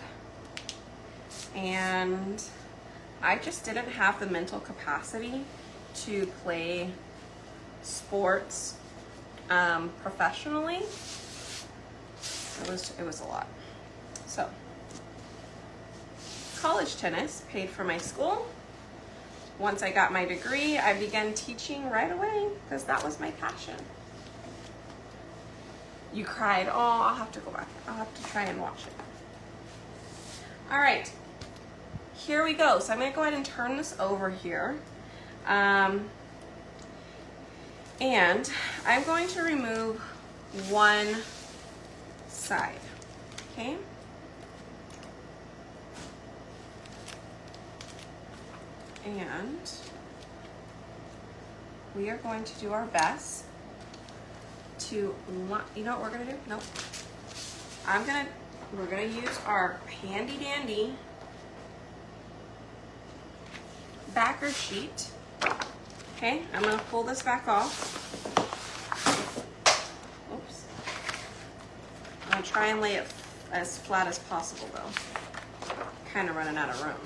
and I just didn't have the mental capacity to play sports professionally. It was a lot. So college tennis paid for my school. Once I got my degree, I began teaching right away because that was my passion. You cried. Oh, I'll have to go back. I'll have to try and watch it. All right, here we go. So I'm gonna go ahead and turn this over here. And I'm going to remove one side, okay? And we are going to do our best to, you know what we're gonna do? Nope. We're gonna use our handy dandy backer sheet. Okay, I'm gonna pull this back off. Oops. I'm gonna try and lay it as flat as possible though. Kind of running out of room.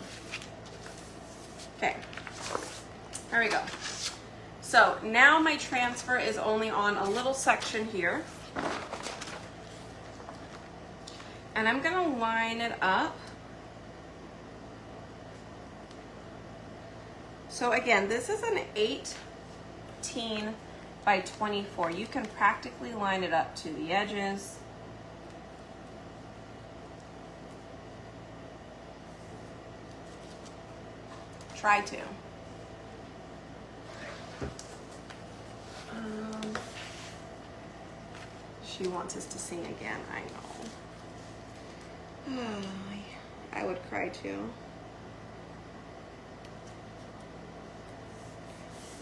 Okay, there we go. So now my transfer is only on a little section here. And I'm gonna line it up. So again, this is an 18 by 24. You can practically line it up to the edges. Try to. She wants us to sing again, I know. I would cry too.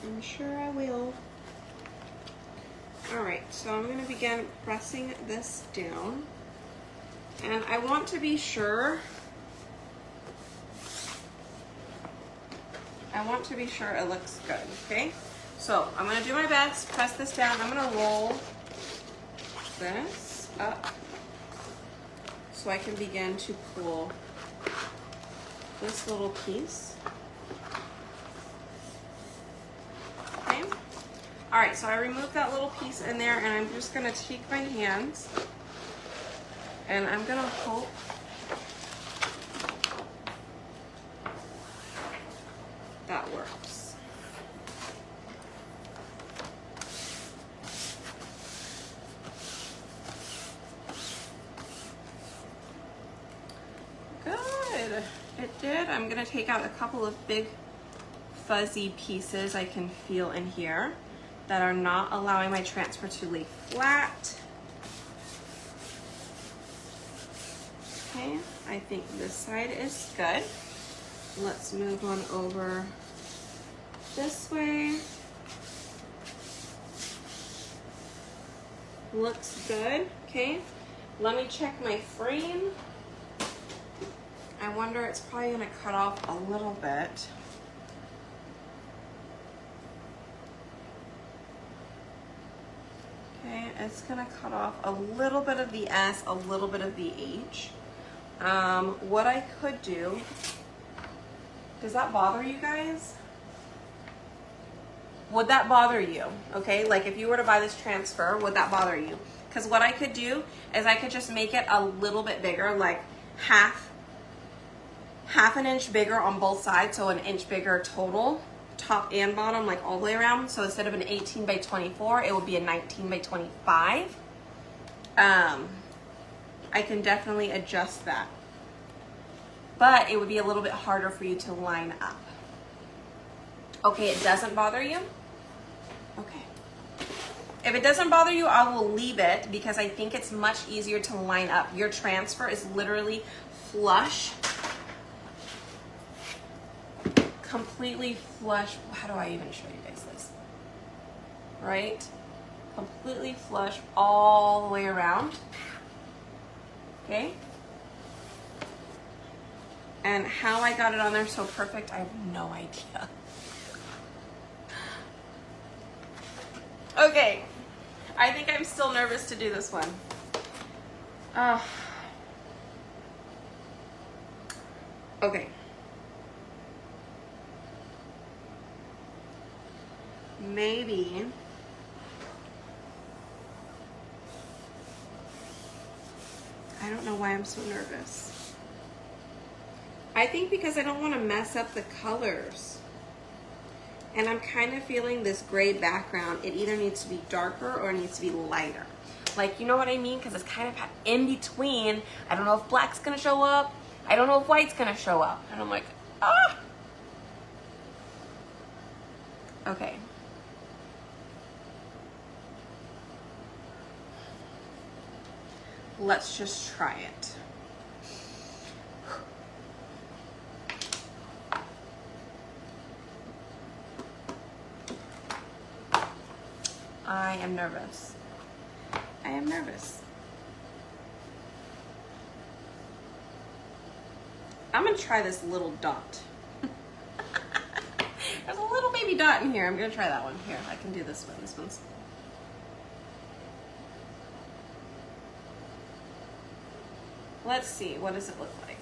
I'm sure I will. All right, so I'm gonna begin pressing this down. And I want to be sure, it looks good, okay? So I'm gonna do my best, press this down. I'm gonna roll this up so I can begin to pull this little piece. Okay. All right, so I removed that little piece in there, and I'm just gonna take my hands and I'm gonna hope that works. Good, it did. I'm gonna take out a couple of big fuzzy pieces I can feel in here that are not allowing my transfer to lay flat. Okay, I think this side is good. Let's move on over this way. Looks good, okay. Let me check my frame. I wonder, it's probably gonna cut off a little bit. Okay, it's gonna cut off a little bit of the S, a little bit of the H. What I could do, does that bother you guys? Would that bother you? Okay, like if you were to buy this transfer, would that bother you? Because what I could do is I could just make it a little bit bigger, like half an inch bigger on both sides, so an inch bigger total, top and bottom, like all the way around. So instead of an 18 by 24, it would be a 19 by 25. I can definitely adjust that. But it would be a little bit harder for you to line up. Okay, it doesn't bother you? Okay. If it doesn't bother you, I will leave it because I think it's much easier to line up. Your transfer is literally flush. Completely flush. How do I even show you guys this? Right? Completely flush all the way around. Okay? And how I got it on there so perfect, I have no idea. Okay, I think I'm still nervous to do this one. Okay. Maybe I don't know why I'm so nervous. I think because I don't want to mess up the colors. And I'm kind of feeling this gray background. It either needs to be darker or it needs to be lighter. Like, you know what I mean? Because it's kind of in between. I don't know if black's gonna show up. I don't know if white's gonna show up. And I'm like, ah. Okay. Let's just try it. I am nervous. I am nervous. I'm gonna try this little dot. There's a little baby dot in here. I'm gonna try that one. Here, I can do this one. This one's. Let's see, what does it look like?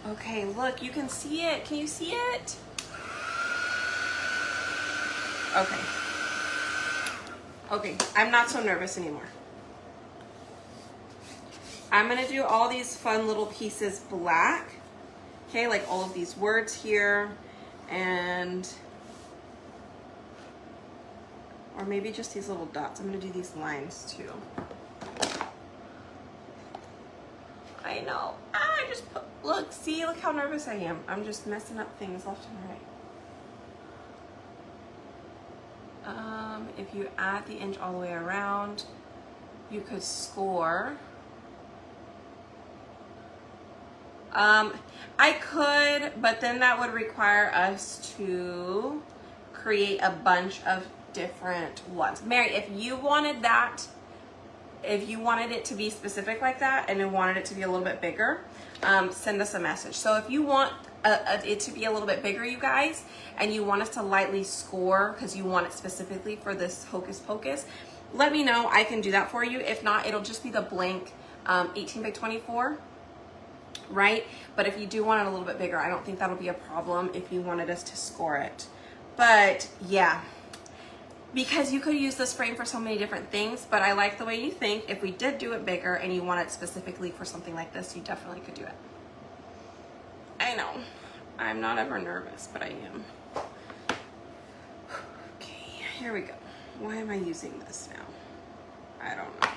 Okay, look, you can see it. Can you see it? Okay. Okay, I'm not so nervous anymore. I'm gonna do all these fun little pieces black. Okay, like all of these words here, and, or maybe just these little dots. I'm gonna do these lines too. I know. I just put, look, see, look how nervous I am. I'm just messing up things left and right. If you add the inch all the way around, you could score. I could, but then that would require us to create a bunch of different ones. Mary, if you wanted that, if you wanted it to be specific like that and then wanted it to be a little bit bigger, send us a message. So if you want it to be a little bit bigger, you guys, and you want us to lightly score because you want it specifically for this Hocus Pocus, let me know. I can do that for you. If not, it'll just be the blank 18 by 24, right? But if you do want it a little bit bigger, I don't think that'll be a problem if you wanted us to score it. But yeah, because you could use this frame for so many different things, but I like the way you think. If we did do it bigger and you want it specifically for something like this, you definitely could do it. I know, I'm not ever nervous, but I am. Okay, here we go. Why am I using this now? I don't know.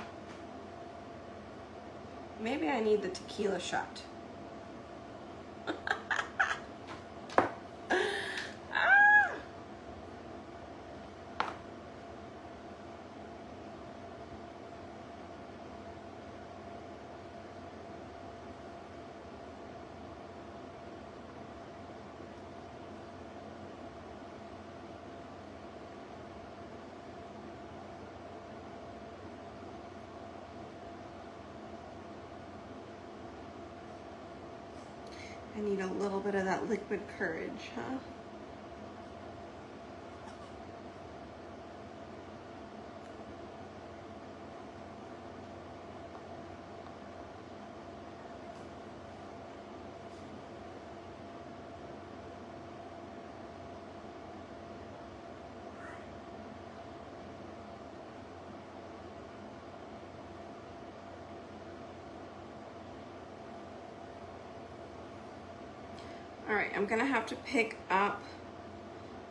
Maybe I need the tequila shot. I need a little bit of that liquid courage, huh? All right, I'm gonna have to pick up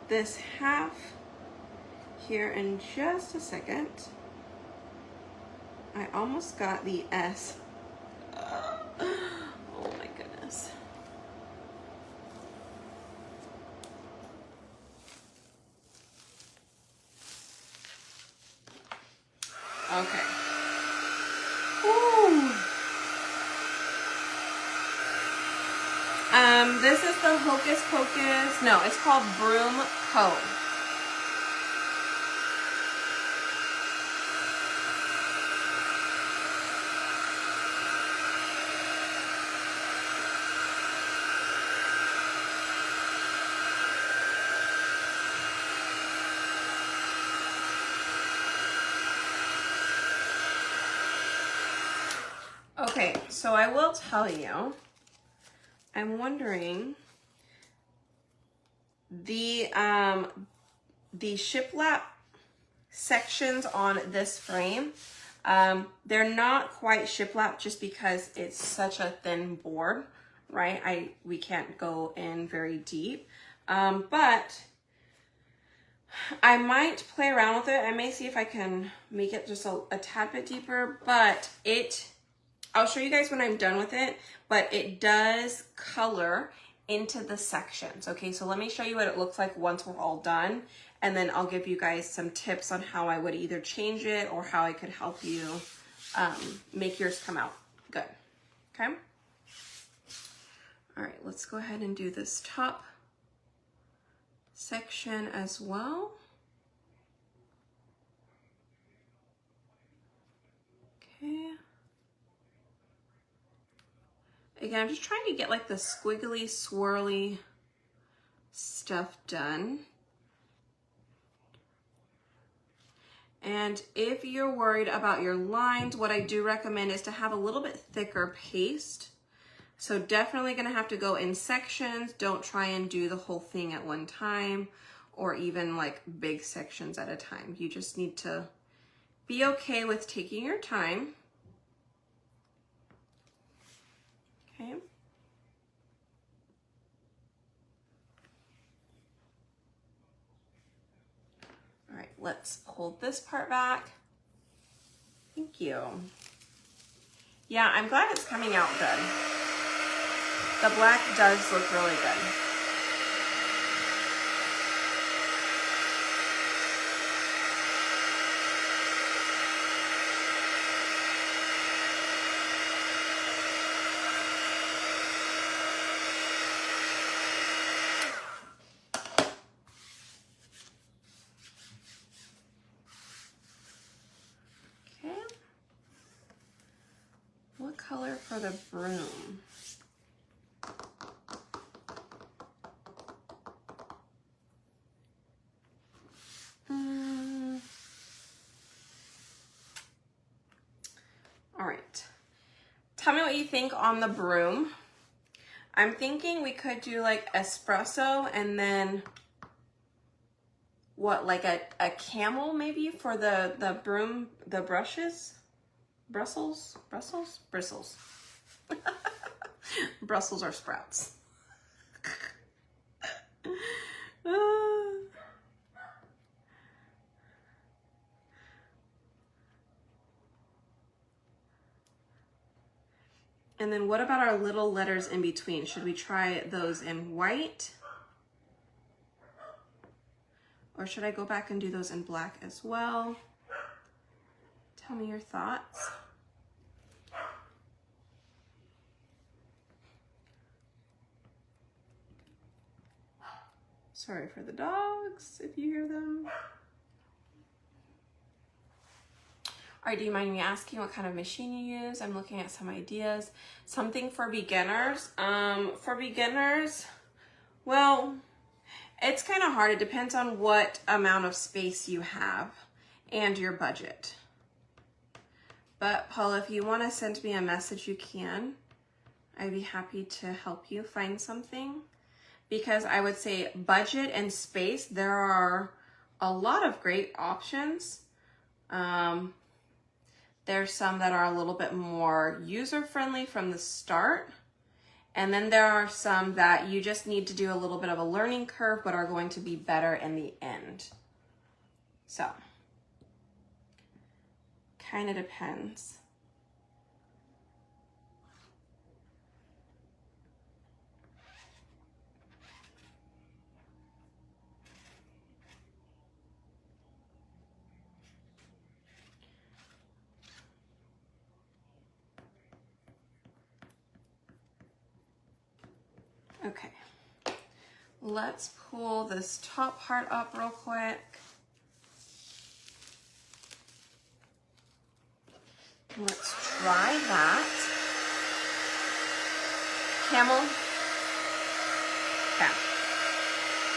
this half here in just a second. I almost got the S. Oh my goodness. Okay. Ooh. This is the Hocus Pocus. No, it's called Broom Co. Okay, so I will tell you, I'm wondering, the shiplap sections on this frame, they're not quite shiplap just because it's such a thin board, right? We can't go in very deep, but I might play around with it. I may see if I can make it just a tad bit deeper, but I'll show you guys when I'm done with it, but it does color into the sections. Okay, so let me show you what it looks like once we're all done, and then I'll give you guys some tips on how I would either change it or how I could help you make yours come out good. Okay. All right, let's go ahead and do this top section as well. Okay. Again, I'm just trying to get like the squiggly, swirly stuff done. And if you're worried about your lines, what I do recommend is to have a little bit thicker paste. So definitely gonna have to go in sections. Don't try and do the whole thing at one time, or even like big sections at a time. You just need to be okay with taking your time. Okay. All right, let's hold this part back. Thank you. Yeah, I'm glad it's coming out good. The black does look really good. Okay. What color for the broom? All right. Tell me what you think on the broom. I'm thinking we could do like espresso and then what, like a camel maybe for the broom, the brushes? Brussels? Bristles. Brussels are sprouts. And then what about our little letters in between? Should we try those in white? Or should I go back and do those in black as well? Tell me your thoughts. Sorry for the dogs, if you hear them. All right, do you mind me asking what kind of machine you use? I'm looking at some ideas. Something for beginners. For beginners, well, it's kind of hard. It depends on what amount of space you have and your budget. But Paula, if you want to send me a message, you can. I'd be happy to help you find something. Because I would say budget and space, there are a lot of great options. There's some that are a little bit more user-friendly from the start. And then there are some that you just need to do a little bit of a learning curve, but are going to be better in the end. So, kind of depends. Okay, let's pull this top part up real quick. Let's try that. Camel. Okay.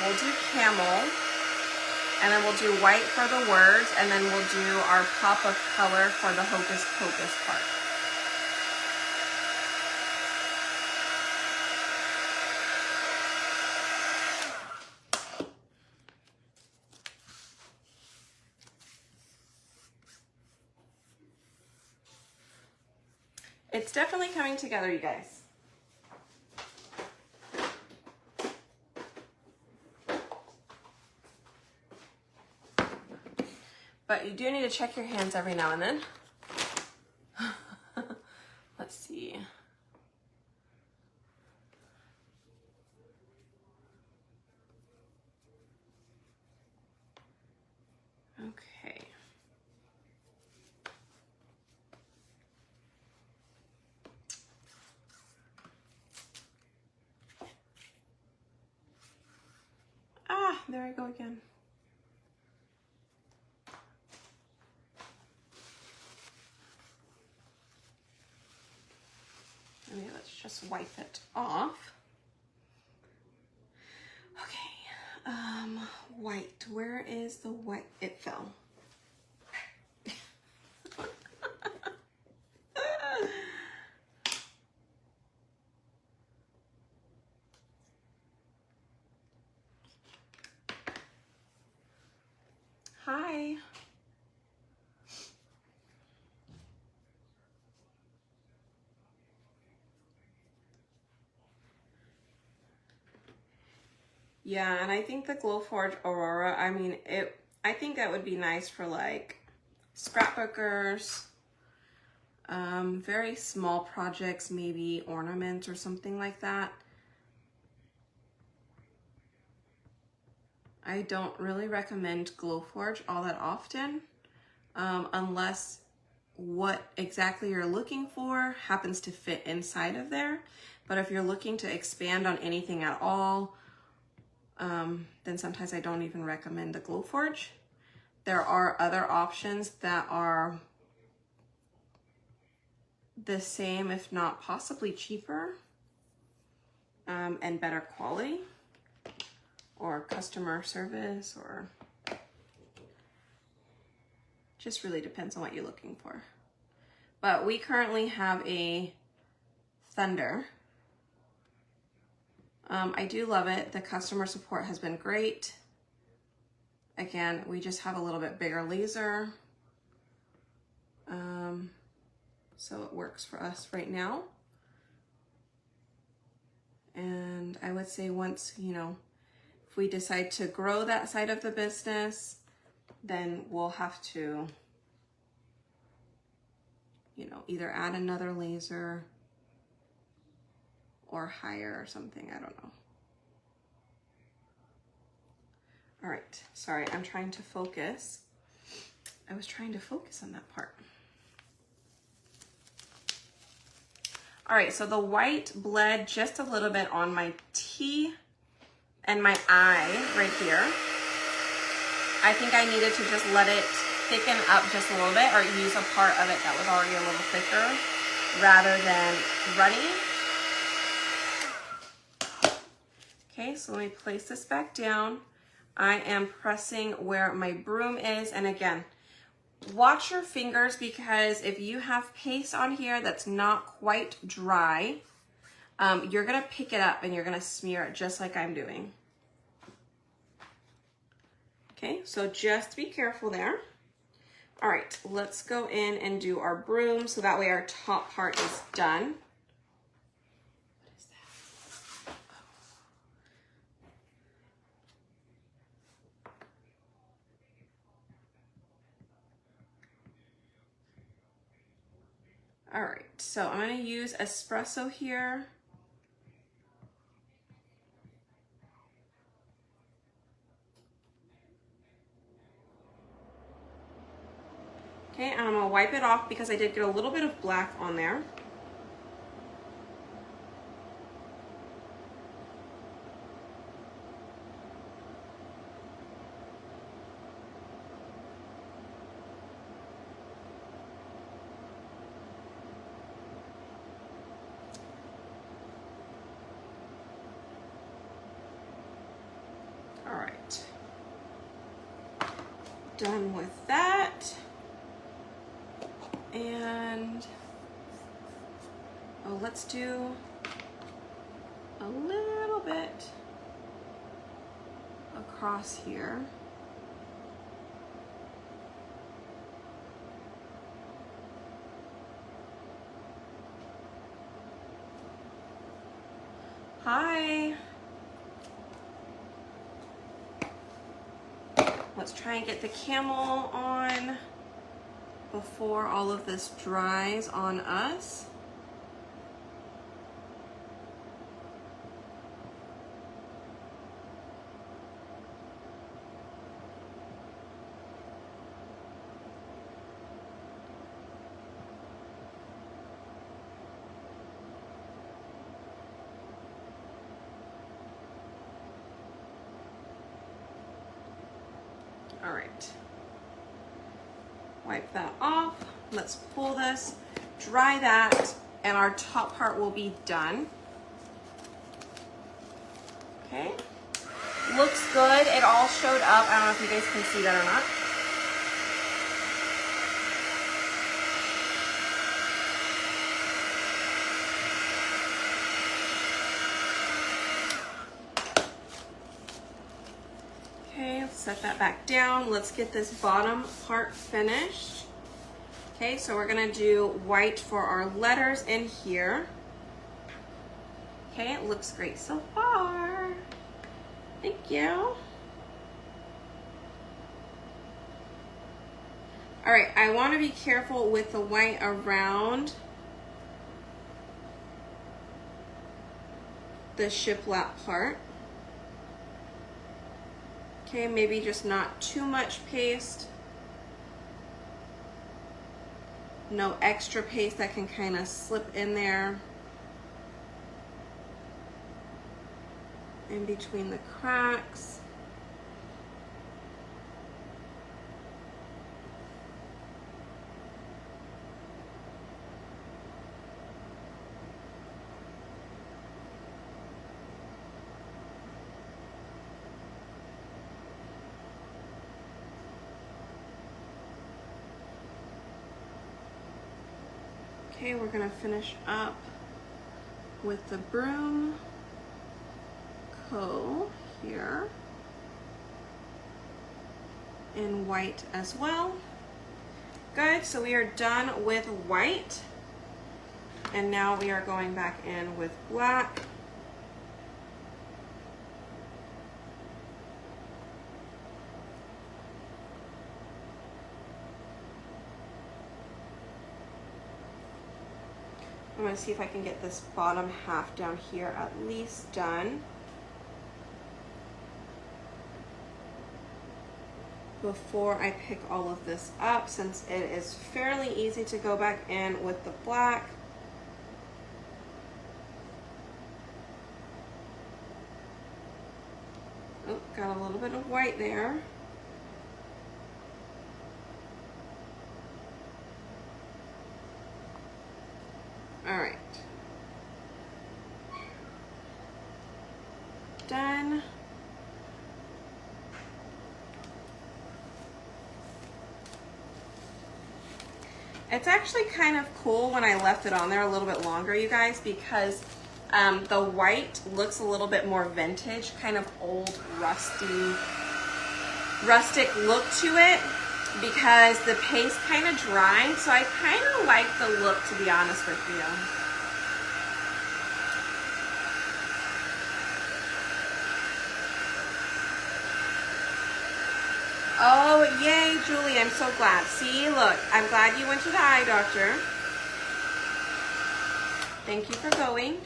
We'll do camel, and then we'll do white for the words, and then we'll do our pop of color for the hocus pocus part. It's definitely coming together, you guys. But you do need to check your hands every now and then. Let's see. Okay. Ah, there I go again. Okay, let's just wipe it off. Okay, white. Where is the white? It fell. Hi. Yeah, and I think the Glowforge Aurora, I mean, I think that would be nice for like scrapbookers, very small projects, maybe ornaments or something like that. I don't really recommend Glowforge all that often, unless what exactly you're looking for happens to fit inside of there. But if you're looking to expand on anything at all, then sometimes I don't even recommend the Glowforge. There are other options that are the same, if not possibly cheaper, and better quality, or customer service, or just really depends on what you're looking for. But we currently have a Thunder. I do love it. The customer support has been great. Again, we just have a little bit bigger laser. So it works for us right now. And I would say once, you know, if we decide to grow that side of the business, then we'll have to, you know, either add another laser or hire or something, I don't know. All right, sorry, I'm trying to focus. I was trying to focus on that part. All right, so the white bled just a little bit on my T and my I right here. I think I needed to just let it thicken up just a little bit, or use a part of it that was already a little thicker rather than runny. Okay, so let me place this back down. I am pressing where my broom is, and again, watch your fingers, because if you have paste on here that's not quite dry, you're gonna pick it up and you're gonna smear it just like I'm doing. Okay, so just be careful there. All right, let's go in and do our broom so that way our top part is done. What is that? All right, so I'm gonna use espresso here. Okay, and I'm gonna wipe it off because I did get a little bit of black on there. All right, done with that. And oh, let's do a little bit across here. Hi. Let's try and get the camel on before all of this dries on us. All right, wipe that off. Let's pull this, dry that, and our top part will be done. Okay, looks good. It all showed up. I don't know if you guys can see that or not. Okay, set that back down. Let's get this bottom part finished. Okay, so we're gonna do white for our letters in here. Okay, it looks great so far. Thank you. All right, I wanna be careful with the white around the shiplap part. Okay, maybe just not too much paste. No extra paste that can kind of slip in there in between the cracks. Okay, we're gonna finish up with the broom co here in white as well. Good, so we are done with white. And now we are going back in with black. I'm going to see if I can get this bottom half down here at least done before I pick all of this up, since it is fairly easy to go back in with the black. Oh, got a little bit of white there. All right, done. It's actually kind of cool when I left it on there a little bit longer, you guys, because the white looks a little bit more vintage, kind of old, rustic look to it, because the paste kind of dried, so I kind of like the look, to be honest with you. Oh, yay, Julie, I'm so glad. See, look, I'm glad you went to the eye doctor. Thank you for going.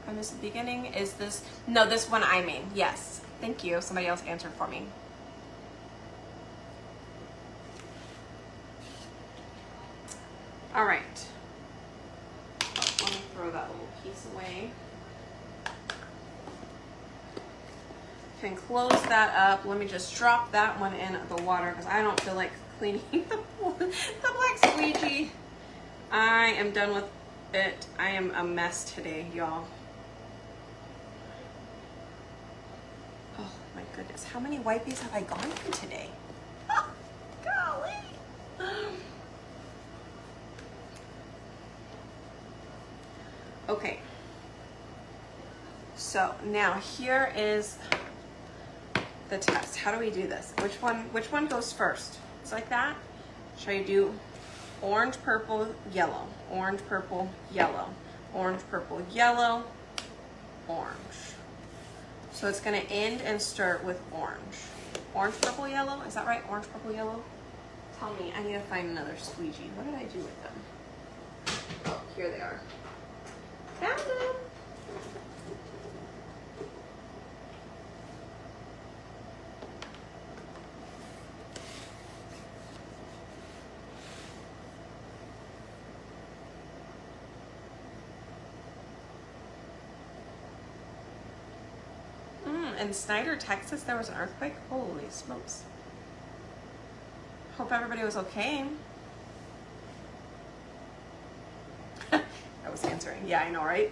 I missed the beginning. Is this, no, this one I made, yes. Thank you, somebody else answered for me. All right, let me throw that little piece away. Can close that up. Let me just drop that one in the water because I don't feel like cleaning the black squeegee. I am done with it. I am a mess today, y'all. Oh my goodness, how many wipes have I gone through today? Oh, golly. Okay, so now here is the test. How do we do this? Which one goes first? It's like that? Should I do orange, purple, yellow, orange, purple, yellow, orange, purple, yellow, orange. So it's gonna end and start with orange. Orange, purple, yellow, is that right? Orange, purple, yellow? Tell me, I need to find another squeegee. What did I do with them? Oh, here they are. Found them. In Snyder, Texas, there was an earthquake. Holy smokes. Hope everybody was okay. I was answering. Yeah, I know, right?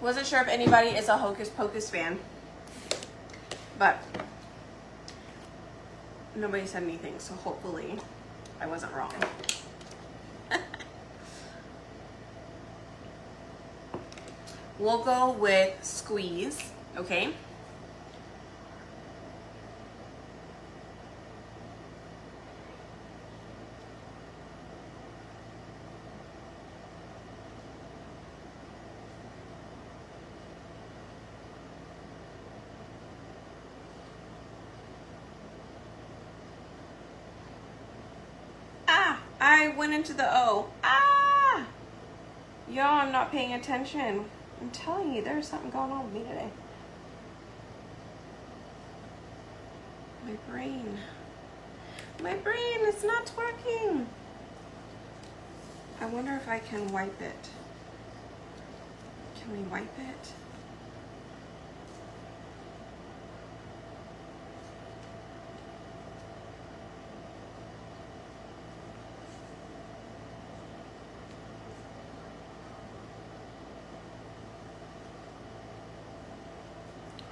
Wasn't sure if anybody is a Hocus Pocus fan, but nobody said anything, so hopefully I wasn't wrong. We'll go with squeeze, okay? I went into the O. Ah! Yo, I'm not paying attention. I'm telling you, there's something going on with me today. My brain. My brain is not working. I wonder if I can wipe it. Can we wipe it?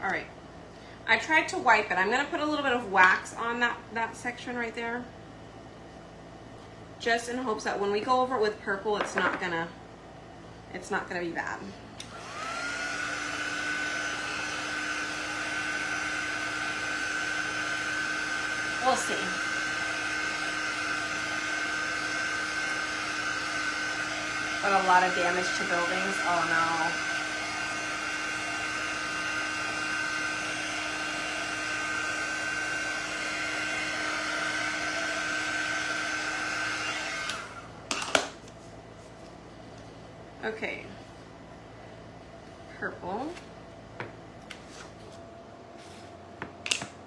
All right, I tried to wipe it. I'm gonna put a little bit of wax on that section right there, just in hopes that when we go over it with purple, it's not gonna be bad. We'll see. But a lot of damage to buildings. Oh no. Okay, purple,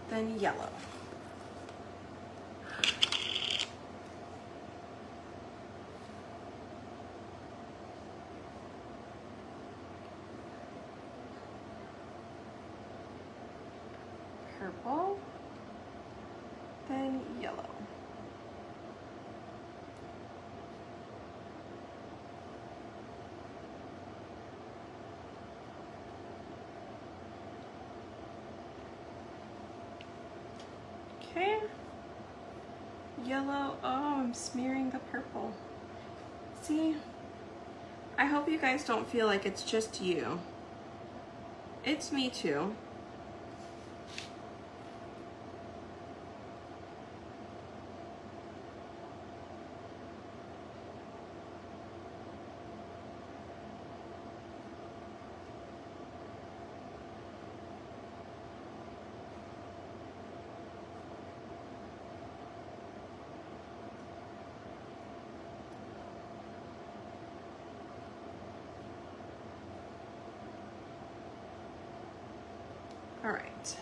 then yellow. Purple, then yellow. Okay, yellow. Oh, I'm smearing the purple. See, I hope you guys don't feel like it's just you. It's me too. All right.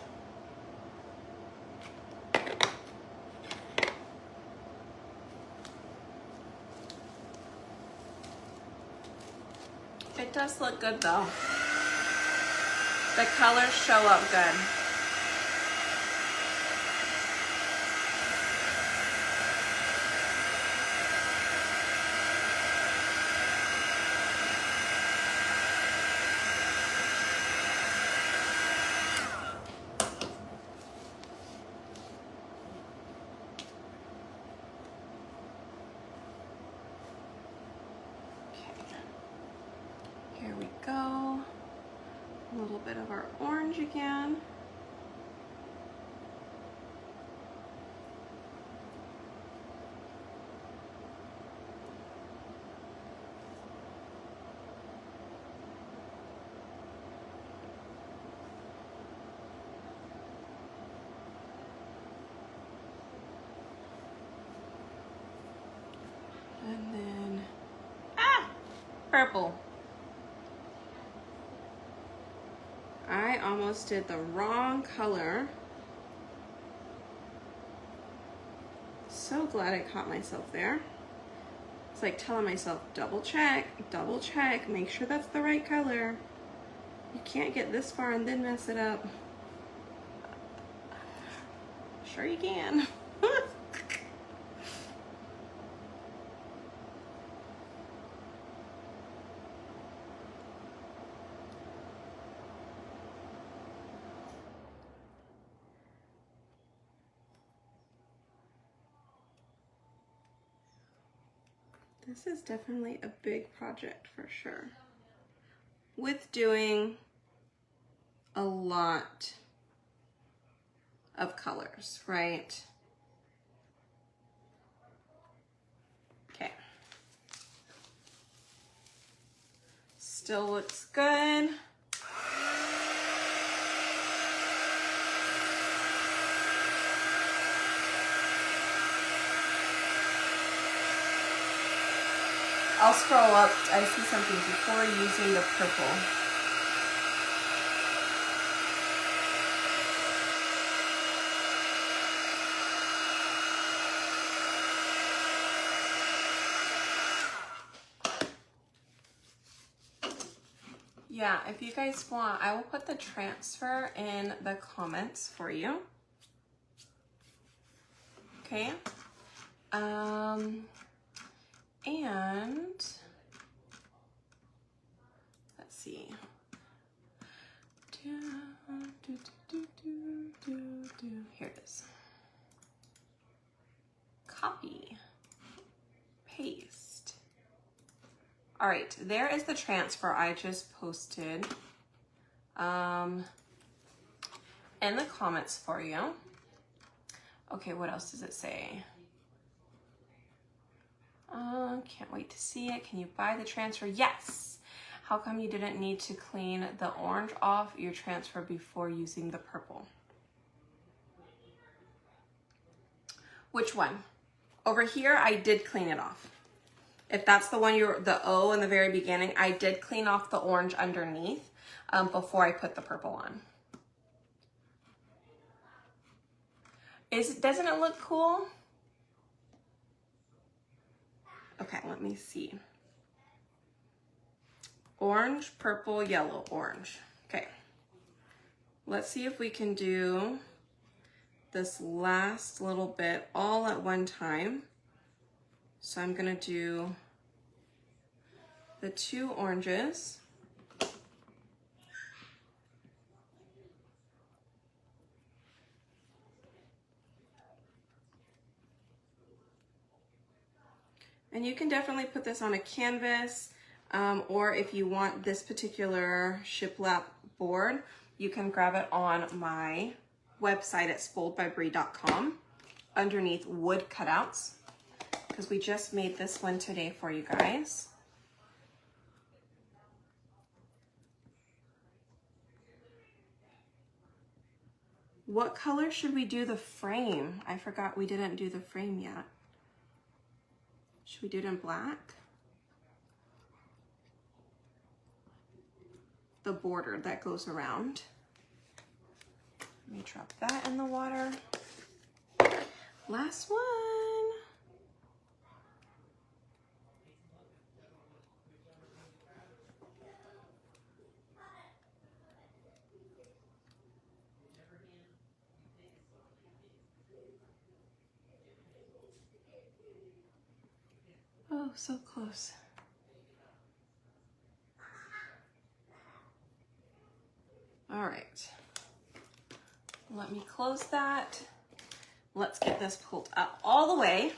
It does look good though. The colors show up good. orange again. And then, purple. I almost did the wrong color. So glad I caught myself there. It's like telling myself, double check, make sure that's the right color. You can't get this far and then mess it up. Sure you can. This is definitely a big project for sure. With doing a lot of colors, right? Okay. Still looks good. I'll scroll up. I see something before using the purple. Yeah, if you guys want, I will put the transfer in the comments for you. Okay. And let's see. Here it is. Copy, paste. All right, there is the transfer I just posted in the comments for you. Okay, what else does it say? Can't wait to see it. Can you buy the transfer? Yes. How come you didn't need to clean the orange off your transfer before using the purple? Which one? Over here, I did clean it off. If that's the one the O in the very beginning, I did clean off the orange underneath before I put the purple on. Doesn't it look cool? Okay, let me see. Orange, purple, yellow, orange. Okay. Let's see if we can do this last little bit all at one time. So I'm gonna do the 2 oranges. And you can definitely put this on a canvas, or if you want this particular shiplap board, you can grab it on my website at spoiledbybrie.com underneath wood cutouts, because we just made this one today for you guys. What color should we do the frame? I forgot we didn't do the frame yet. Should we do it in black? The border that goes around. Let me drop that in the water. Last one. Oh, so close. All right. Let me close that. Let's get this pulled up all the way.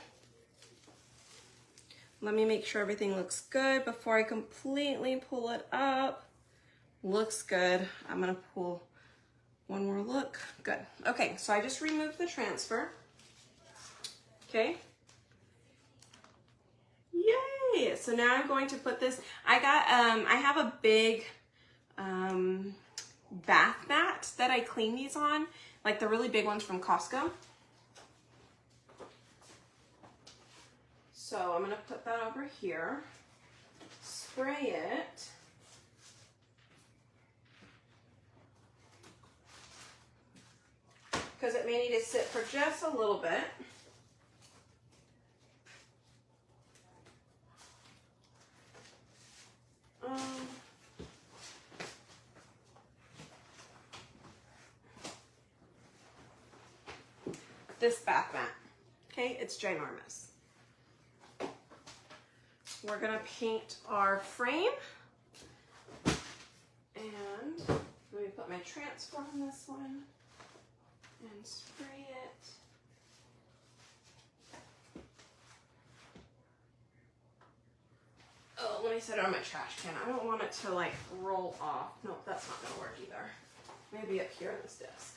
Let me make sure everything looks good before I completely pull it up. Looks good. I'm gonna pull One more look. Good. Okay, so I just removed the transfer. Okay. Yay! So now I'm going to put this, I have a big bath mat that I clean these on, like the really big ones from Costco. So I'm gonna put that over here, spray it. Because it may need to sit for just a little bit. This bath mat, okay, it's ginormous. We're gonna paint our frame, and let me put my transfer on this one and spray it. Oh, let me set it on my trash can. I don't want it to like roll off. No, that's not gonna work either. Maybe up here on this desk.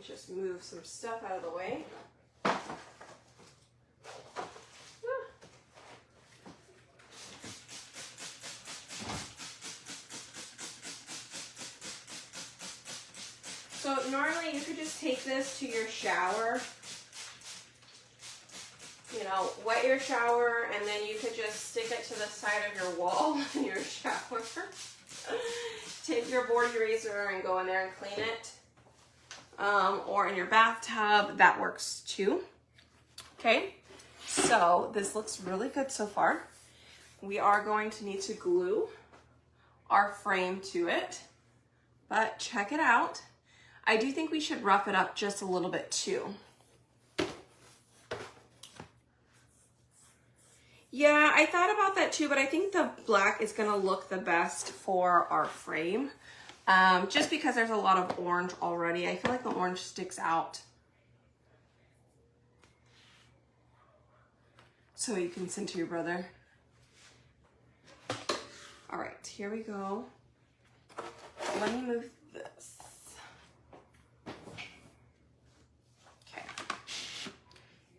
Just move some stuff out of the way. So normally you could just take this to your shower, you know, wet your shower, and then you could just stick it to the side of your wall in your shower. Take your board eraser and go in there and clean it. Or in your bathtub, that works too. Okay, so this looks really good so far. We are going to need to glue our frame to it, but check it out. I do think we should rough it up just a little bit too. Yeah, I thought about that too, but I think the black is gonna look the best for our frame. Just because there's a lot of orange already. I feel like the orange sticks out. So you can send to your brother. All right, here we go. Let me move this. Okay.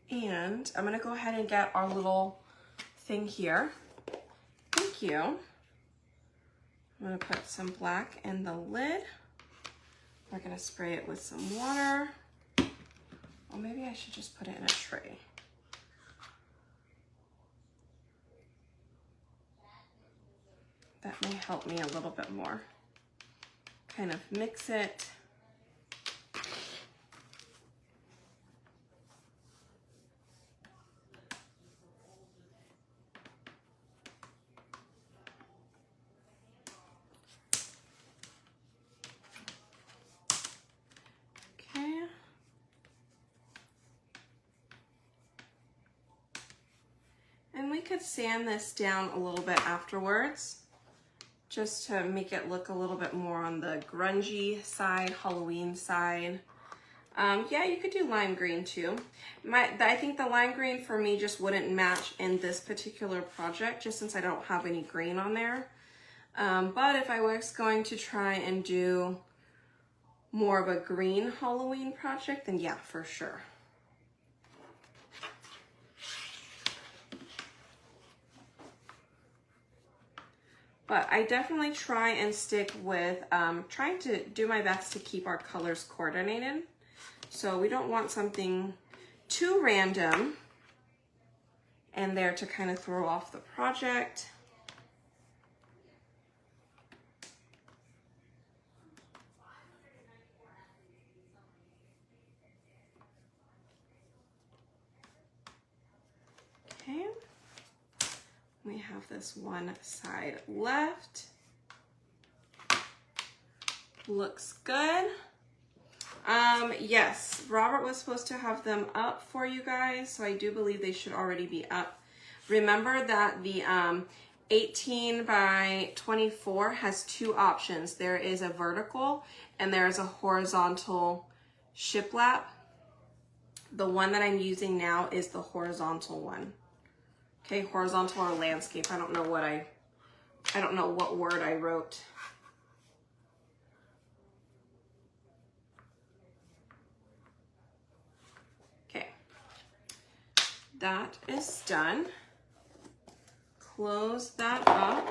And I'm gonna go ahead and get our little thing here. Thank you. I'm gonna put some black in the lid. We're gonna spray it with some water. Or maybe I should just put it in a tray. That may help me a little bit more. Kind of mix it. We could sand this down a little bit afterwards, just to make it look a little bit more on the grungy side, Halloween side. Yeah, you could do lime green too. I think the lime green for me just wouldn't match in this particular project, just since I don't have any green on there. But if I was going to try and do more of a green Halloween project, then yeah, for sure. But I definitely try and stick with trying to do my best to keep our colors coordinated. So we don't want something too random in there to kind of throw off the project. Okay. We have this one side left. Looks good. Yes, Robert was supposed to have them up for you guys, so I do believe they should already be up. Remember that the 18 by 24 has two options. There is a vertical and there is a horizontal shiplap. The one that I'm using now is the horizontal one. Okay, horizontal or landscape. I don't know what word I wrote. Okay, that is done. Close that up.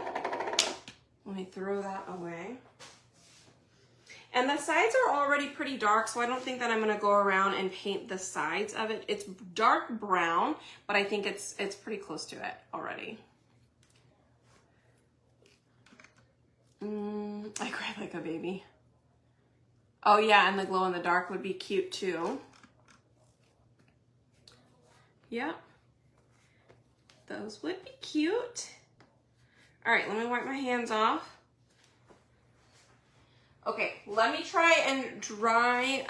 Let me throw that away. And the sides are already pretty dark, so I don't think that I'm gonna go around and paint the sides of it. It's dark brown, but I think it's pretty close to it already. I cried like a baby. Oh yeah, and the glow in the dark would be cute too. Yep. Those would be cute. All right, let me wipe my hands off. Okay, let me try and dry,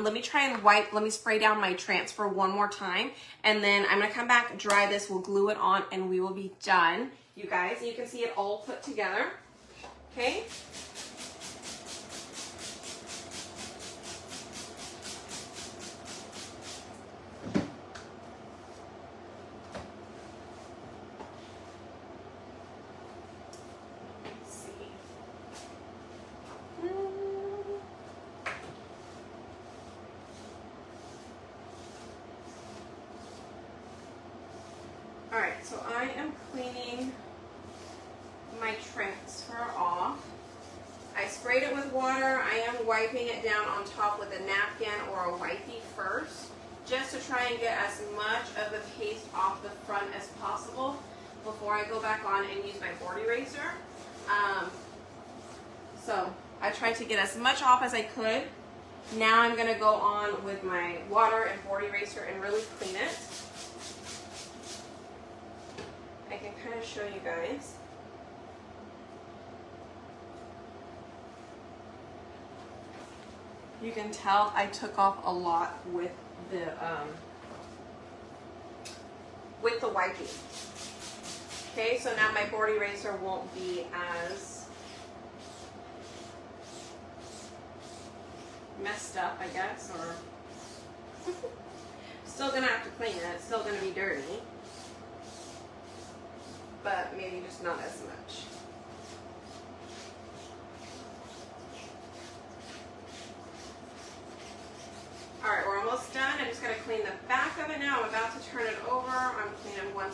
let me spray down my transfer one more time, and then I'm gonna come back, dry this, we'll glue it on, and we will be done. You guys, you can see it all put together, okay? Alright, so I am cleaning my transfer off. I sprayed it with water. I am wiping it down on top with a napkin or a wipey first, just to try and get as much of the paste off the front as possible before I go back on and use my board eraser. So I tried to get as much off as I could. Now I'm going to go on with my water and board eraser and really clean it. I can kind of show you guys. You can tell I took off a lot with the wiping. Okay, so now my board eraser won't be as messed up, I guess, or still gonna have to clean it. It's still gonna be dirty, but maybe just not as much. All right, we're almost done. I'm just gonna clean the back of it now. I'm about to turn it over. I'm cleaning one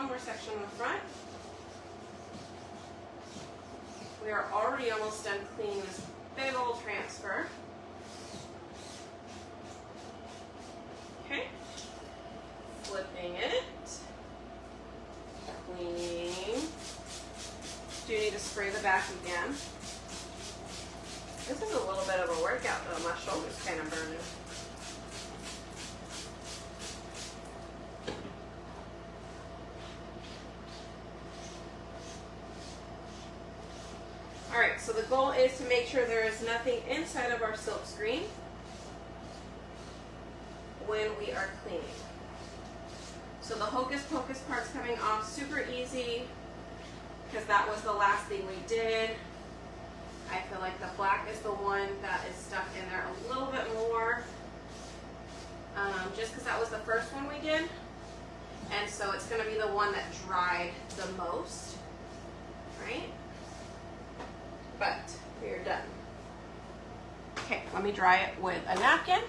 more section in the front. We are already almost done cleaning this big old transfer. Okay, flipping it. Cleaning. Do need to spray the back again. This is a little bit of a workout though. My shoulder's kind of burning. Alright, so the goal is to make sure there is nothing inside of our silk screen when we are cleaning. So the hocus pocus part's coming off super easy because that was the last thing we did. I feel like the black is the one that is stuck in there a little bit more, just because that was the first one we did, and so it's going to be the one that dried the most, right? But we are done. Okay, let me dry it with a napkin.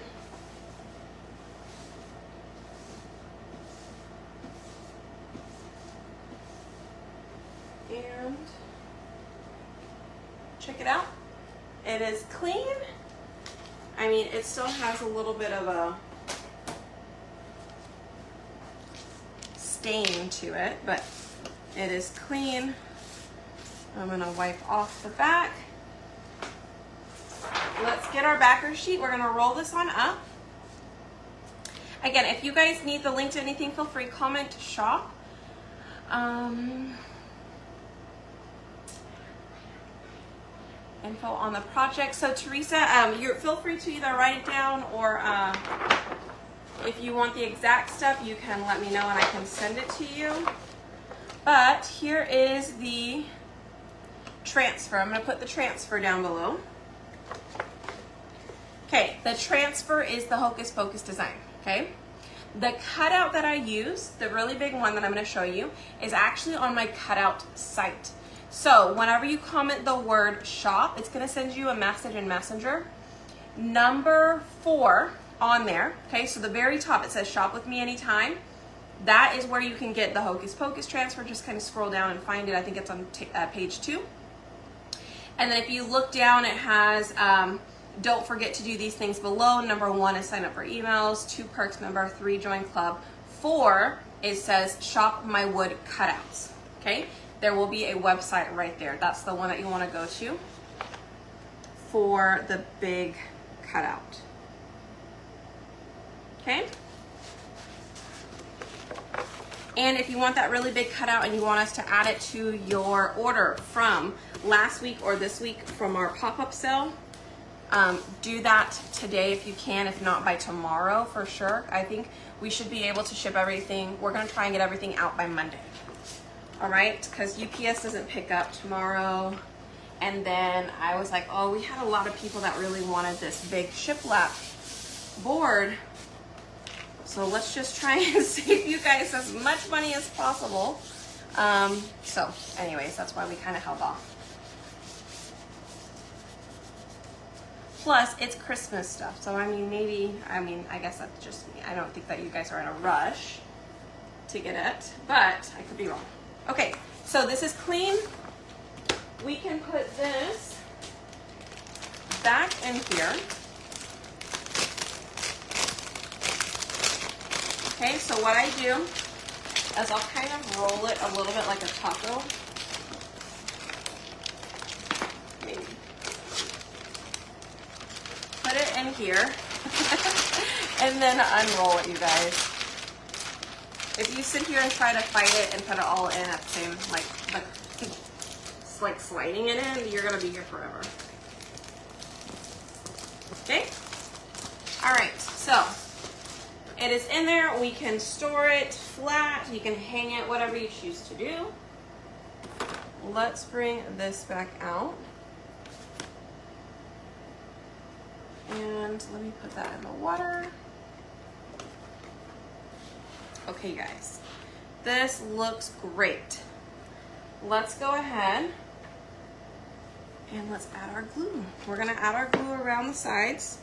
And check it out. It is clean. I mean, it still has a little bit of a stain to it, but it is clean. I'm gonna wipe off the back. Let's get our backer sheet. We're gonna roll this on up. Again, if you guys need the link to anything, feel free, comment, shop. Info on the project. So Teresa, feel free to either write it down or if you want the exact stuff, you can let me know and I can send it to you. But here is the transfer. I'm going to put the transfer down below. Okay, the transfer is the hocus pocus design. Okay, The cutout that I use, the really big one that I'm going to show you, is actually on my cutout site. So whenever you comment the word shop, it's going to send you a message in Messenger. Number 4 on there, okay, so the very top it says shop with me anytime. That is where you can get the Hocus Pocus transfer. Just kind of scroll down and find it. I think it's on page 2. And then if you look down, it has don't forget to do these things below. Number 1 is sign up for emails. 2, perks member. 3, join club. 4, it says shop my wood cutouts. Okay, there will be a website right there. That's the one that you want to go to for the big cutout. Okay. And if you want that really big cutout and you want us to add it to your order from last week or this week from our pop-up sale, do that today if you can, if not by tomorrow for sure. I think we should be able to ship everything. We're going to try and get everything out by Monday. All right, because UPS doesn't pick up tomorrow. And then I was like, oh, we had a lot of people that really wanted this big Shiplap board. So let's just try and save you guys as much money as possible. So anyways, that's why we kind of held off. Plus, it's Christmas stuff. So I mean, I guess that's just me. I don't think that you guys are in a rush to get it, but I could be wrong. Okay, so this is clean. We can put this back in here. Okay, so what I do is I'll kind of roll it a little bit like a taco. Maybe. Put it in here and then unroll it, you guys. If you sit here and try to fight it and put it all in at the same, like sliding it in, you're gonna be here forever. Okay? All right, so it is in there. We can store it flat. You can hang it, whatever you choose to do. Let's bring this back out. And let me put that in the water. Okay, guys, this looks great. Let's go ahead and let's add our glue. We're gonna add our glue around the sides.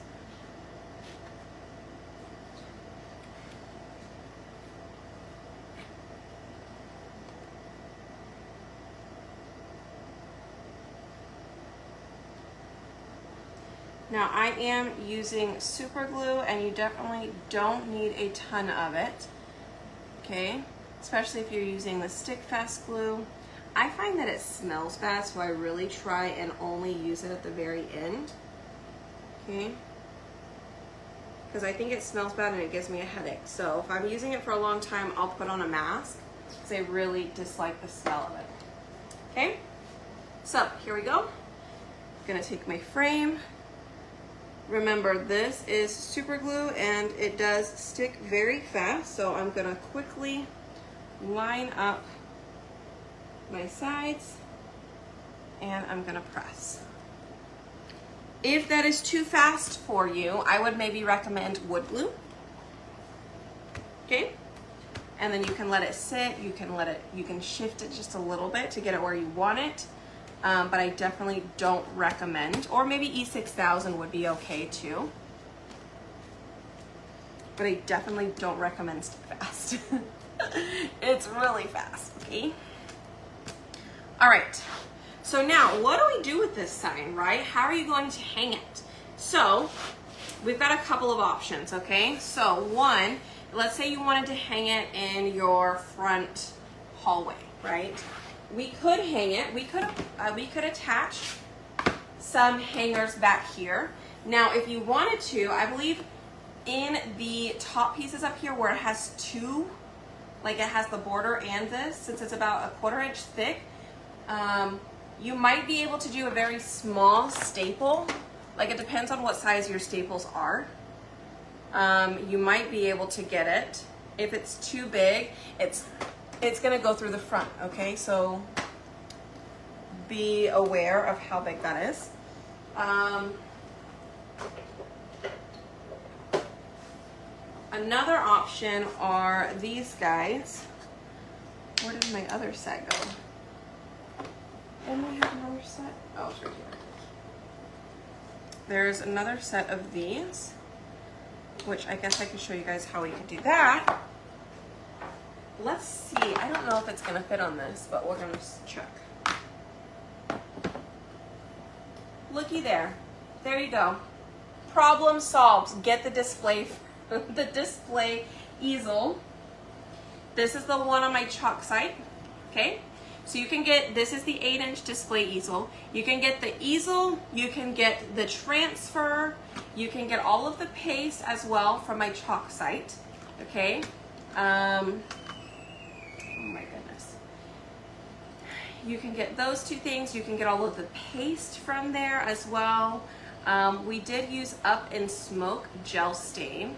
Now I am using super glue, and you definitely don't need a ton of it, okay? Especially if you're using the stick fast glue. I find that it smells bad, so I really try and only use it at the very end, okay? Because I think it smells bad and it gives me a headache. So if I'm using it for a long time, I'll put on a mask because I really dislike the smell of it, okay? So here we go. I'm gonna take my frame. Remember, this is super glue and it does stick very fast, so I'm gonna quickly line up my sides and I'm gonna press. If that is too fast for you, I would maybe recommend wood glue. Okay? And then you can let it sit, you can shift it just a little bit to get it where you want it. But I definitely don't recommend, or maybe E6000 would be okay too. But I definitely don't recommend stick fast. It's really fast, okay? All right, so now what do we do with this sign, right? How are you going to hang it? So we've got a couple of options, okay? So one, let's say you wanted to hang it in your front hallway, right? We could hang it, we could attach some hangers back here. Now, if you wanted to, I believe in the top pieces up here where it has two, like it has the border and this, since it's about 1/4 inch thick, you might be able to do a very small staple. Like, it depends on what size your staples are. You might be able to get it. If it's too big, it's gonna go through the front, okay? So be aware of how big that is. Another option are these guys. Where did my other set go? Didn't I have another set? Oh, it's right here. There's another set of these, which I guess I can show you guys how we can do that. Let's see. I don't know if it's gonna fit on this, but we're gonna check. Looky there. There you go. Problem solved. Get the display, the display easel. This is the one on my chalk site. Okay. So you can get, this is the 8-inch display easel. You can get the easel, you can get the transfer, you can get all of the paste as well from my chalk site. Okay. Oh my goodness. You can get those two things. You can get all of the paste from there as well. We did use Up in Smoke gel stain.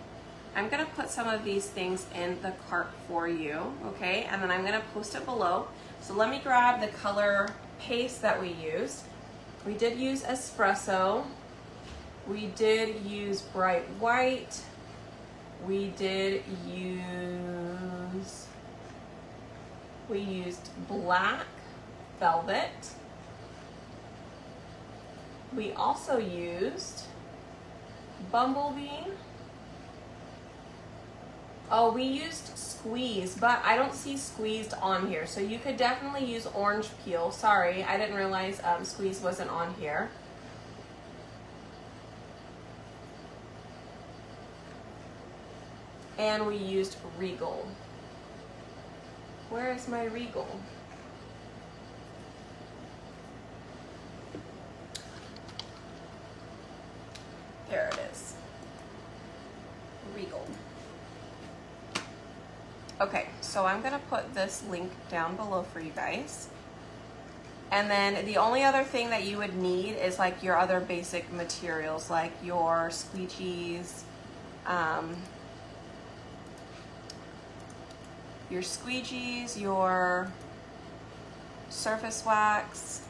I'm gonna put some of these things in the cart for you, okay? And then I'm gonna post it below. So let me grab the color paste that we used. We did use espresso. We did use bright white. We used black velvet. We also used bumblebee. Oh, we used squeeze, but I don't see squeezed on here. So you could definitely use orange peel. Sorry, I didn't realize squeeze wasn't on here. And we used Regal. Where is my Regal? There it is. Regal. Okay, so I'm gonna put this link down below for you guys. And then the only other thing that you would need is like your other basic materials, like your squeegees, your surface wax,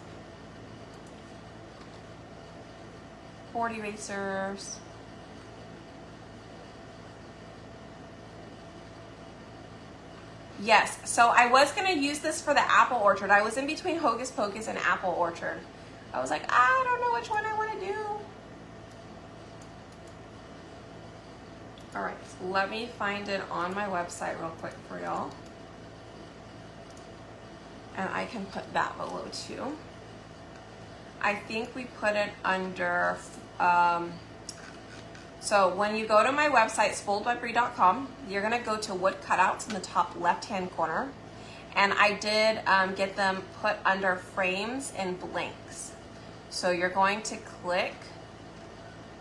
board erasers, yes, so I was gonna use this for the apple orchard. I was in between Hocus Pocus and apple orchard. I was like, I don't know which one I wanna do. All right, so let me find it on my website real quick for y'all. And I can put that below too. I think we put it under, so when you go to my website, spoiledbybrie.com, you're gonna go to wood cutouts in the top left-hand corner. And I did get them put under frames and blanks. So you're going to click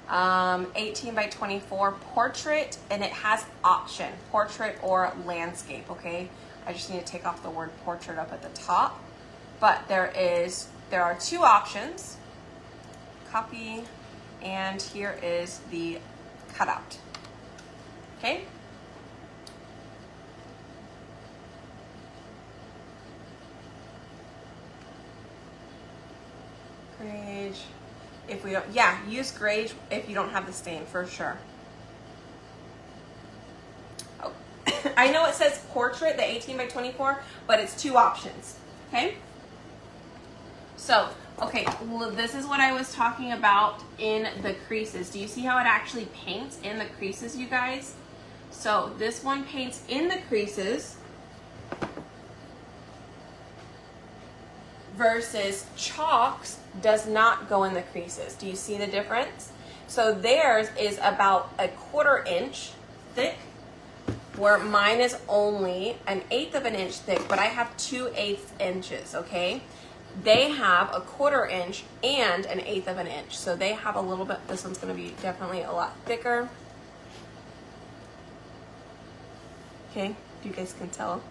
18 by 24 portrait, and it has option, portrait or landscape, okay? I just need to take off the word portrait up at the top. But there are two options, copy, and here is the cutout, okay? Grage, if we don't, yeah, use grage if you don't have the stain, for sure. Oh, I know it says portrait, the 18 by 24, but it's two options, okay? So, okay, this is what I was talking about in the creases. Do you see how it actually paints in the creases, you guys? So this one paints in the creases versus chalks does not go in the creases. Do you see the difference? So theirs is about a 1/4 inch thick, where mine is only 1/8 of an inch thick, but I have 2/8 inches, okay? They have a 1/4 inch and 1/8 of an inch. So they have a little bit, this one's gonna be definitely a lot thicker. Okay, you guys can tell.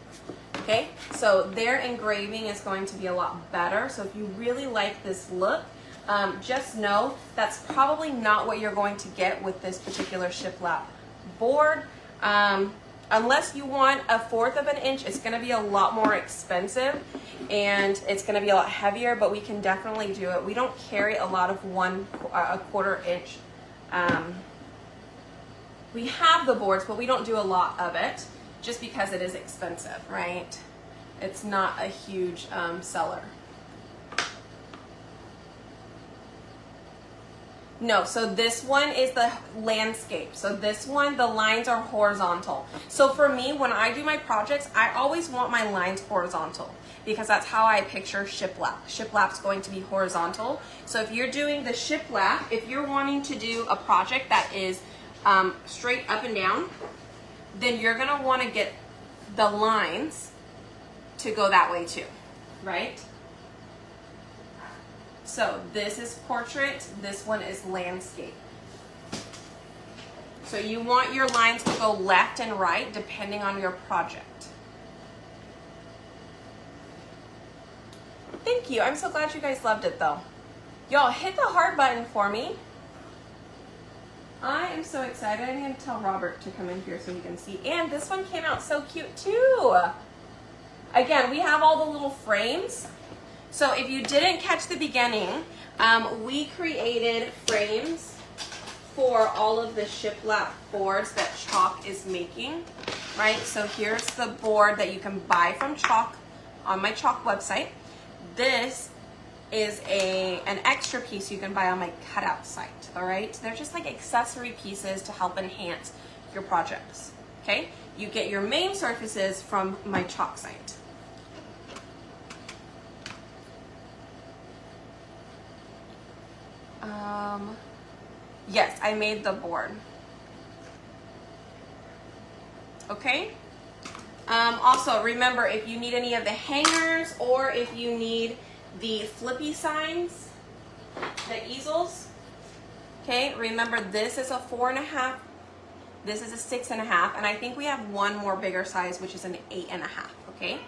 Okay, so their engraving is going to be a lot better. So if you really like this look, just know that's probably not what you're going to get with this particular Shiplap board. Unless you want a 1/4 of an inch, it's going to be a lot more expensive and it's going to be a lot heavier, but we can definitely do it. We don't carry a lot of a 1/4 inch We have the boards, but we don't do a lot of it just because it is expensive, right? It's not a huge seller. No, so this one is the landscape. So this one, the lines are horizontal. So for me, when I do my projects, I always want my lines horizontal because that's how I picture shiplap. Shiplap's going to be horizontal. So if you're doing the shiplap, if you're wanting to do a project that is straight up and down, then you're gonna wanna get the lines to go that way too, right? So this is portrait, this one is landscape. So you want your lines to go left and right depending on your project. Thank you, I'm so glad you guys loved it though. Y'all hit the heart button for me. I am so excited. I'm going to tell Robert to come in here so he can see. And this one came out so cute too. Again, we have all the little frames. So if you didn't catch the beginning, we created frames for all of the shiplap boards that Chalk is making, right? So here's the board that you can buy from Chalk on my Chalk website. This is an extra piece you can buy on my cutout site, all right? They're just like accessory pieces to help enhance your projects, okay? You get your main surfaces from my Chalk site. Yes, I made the board. Okay? Also, remember, if you need any of the hangers or if you need the flippy signs, the easels, okay, remember this is a 4.5, this is a 6.5, and I think we have one more bigger size, which is an 8.5, okay?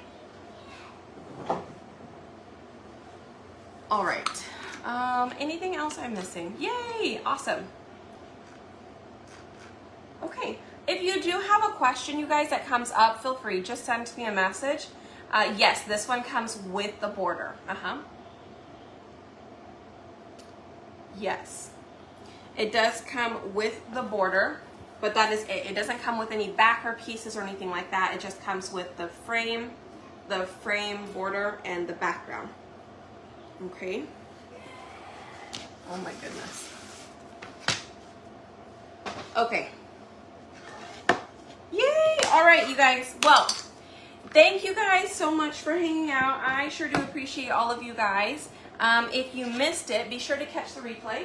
All right. Anything else I'm missing? Yay, awesome. Okay, if you do have a question, you guys, that comes up, feel free, just send me a message. Yes, this one comes with the border. Yes, it does come with the border, but that is it. It doesn't come with any backer pieces or anything like that. It just comes with the frame border, and the background. Okay. Oh my goodness. Okay. Yay! All right, you guys. Well, thank you guys so much for hanging out. I sure do appreciate all of you guys. If you missed it, be sure to catch the replay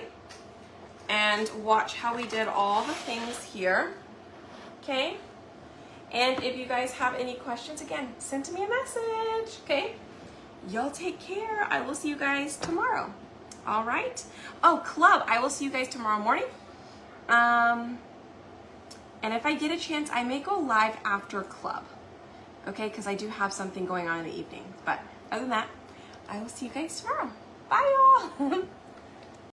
and watch how we did all the things here. Okay? And if you guys have any questions, again, send to me a message. Okay? Y'all take care. I will see you guys tomorrow. All right? Oh, club. I will see you guys tomorrow morning. And if I get a chance, I may go live after club. Okay? Because I do have something going on in the evening. But other than that, I will see you guys tomorrow. Bye, y'all.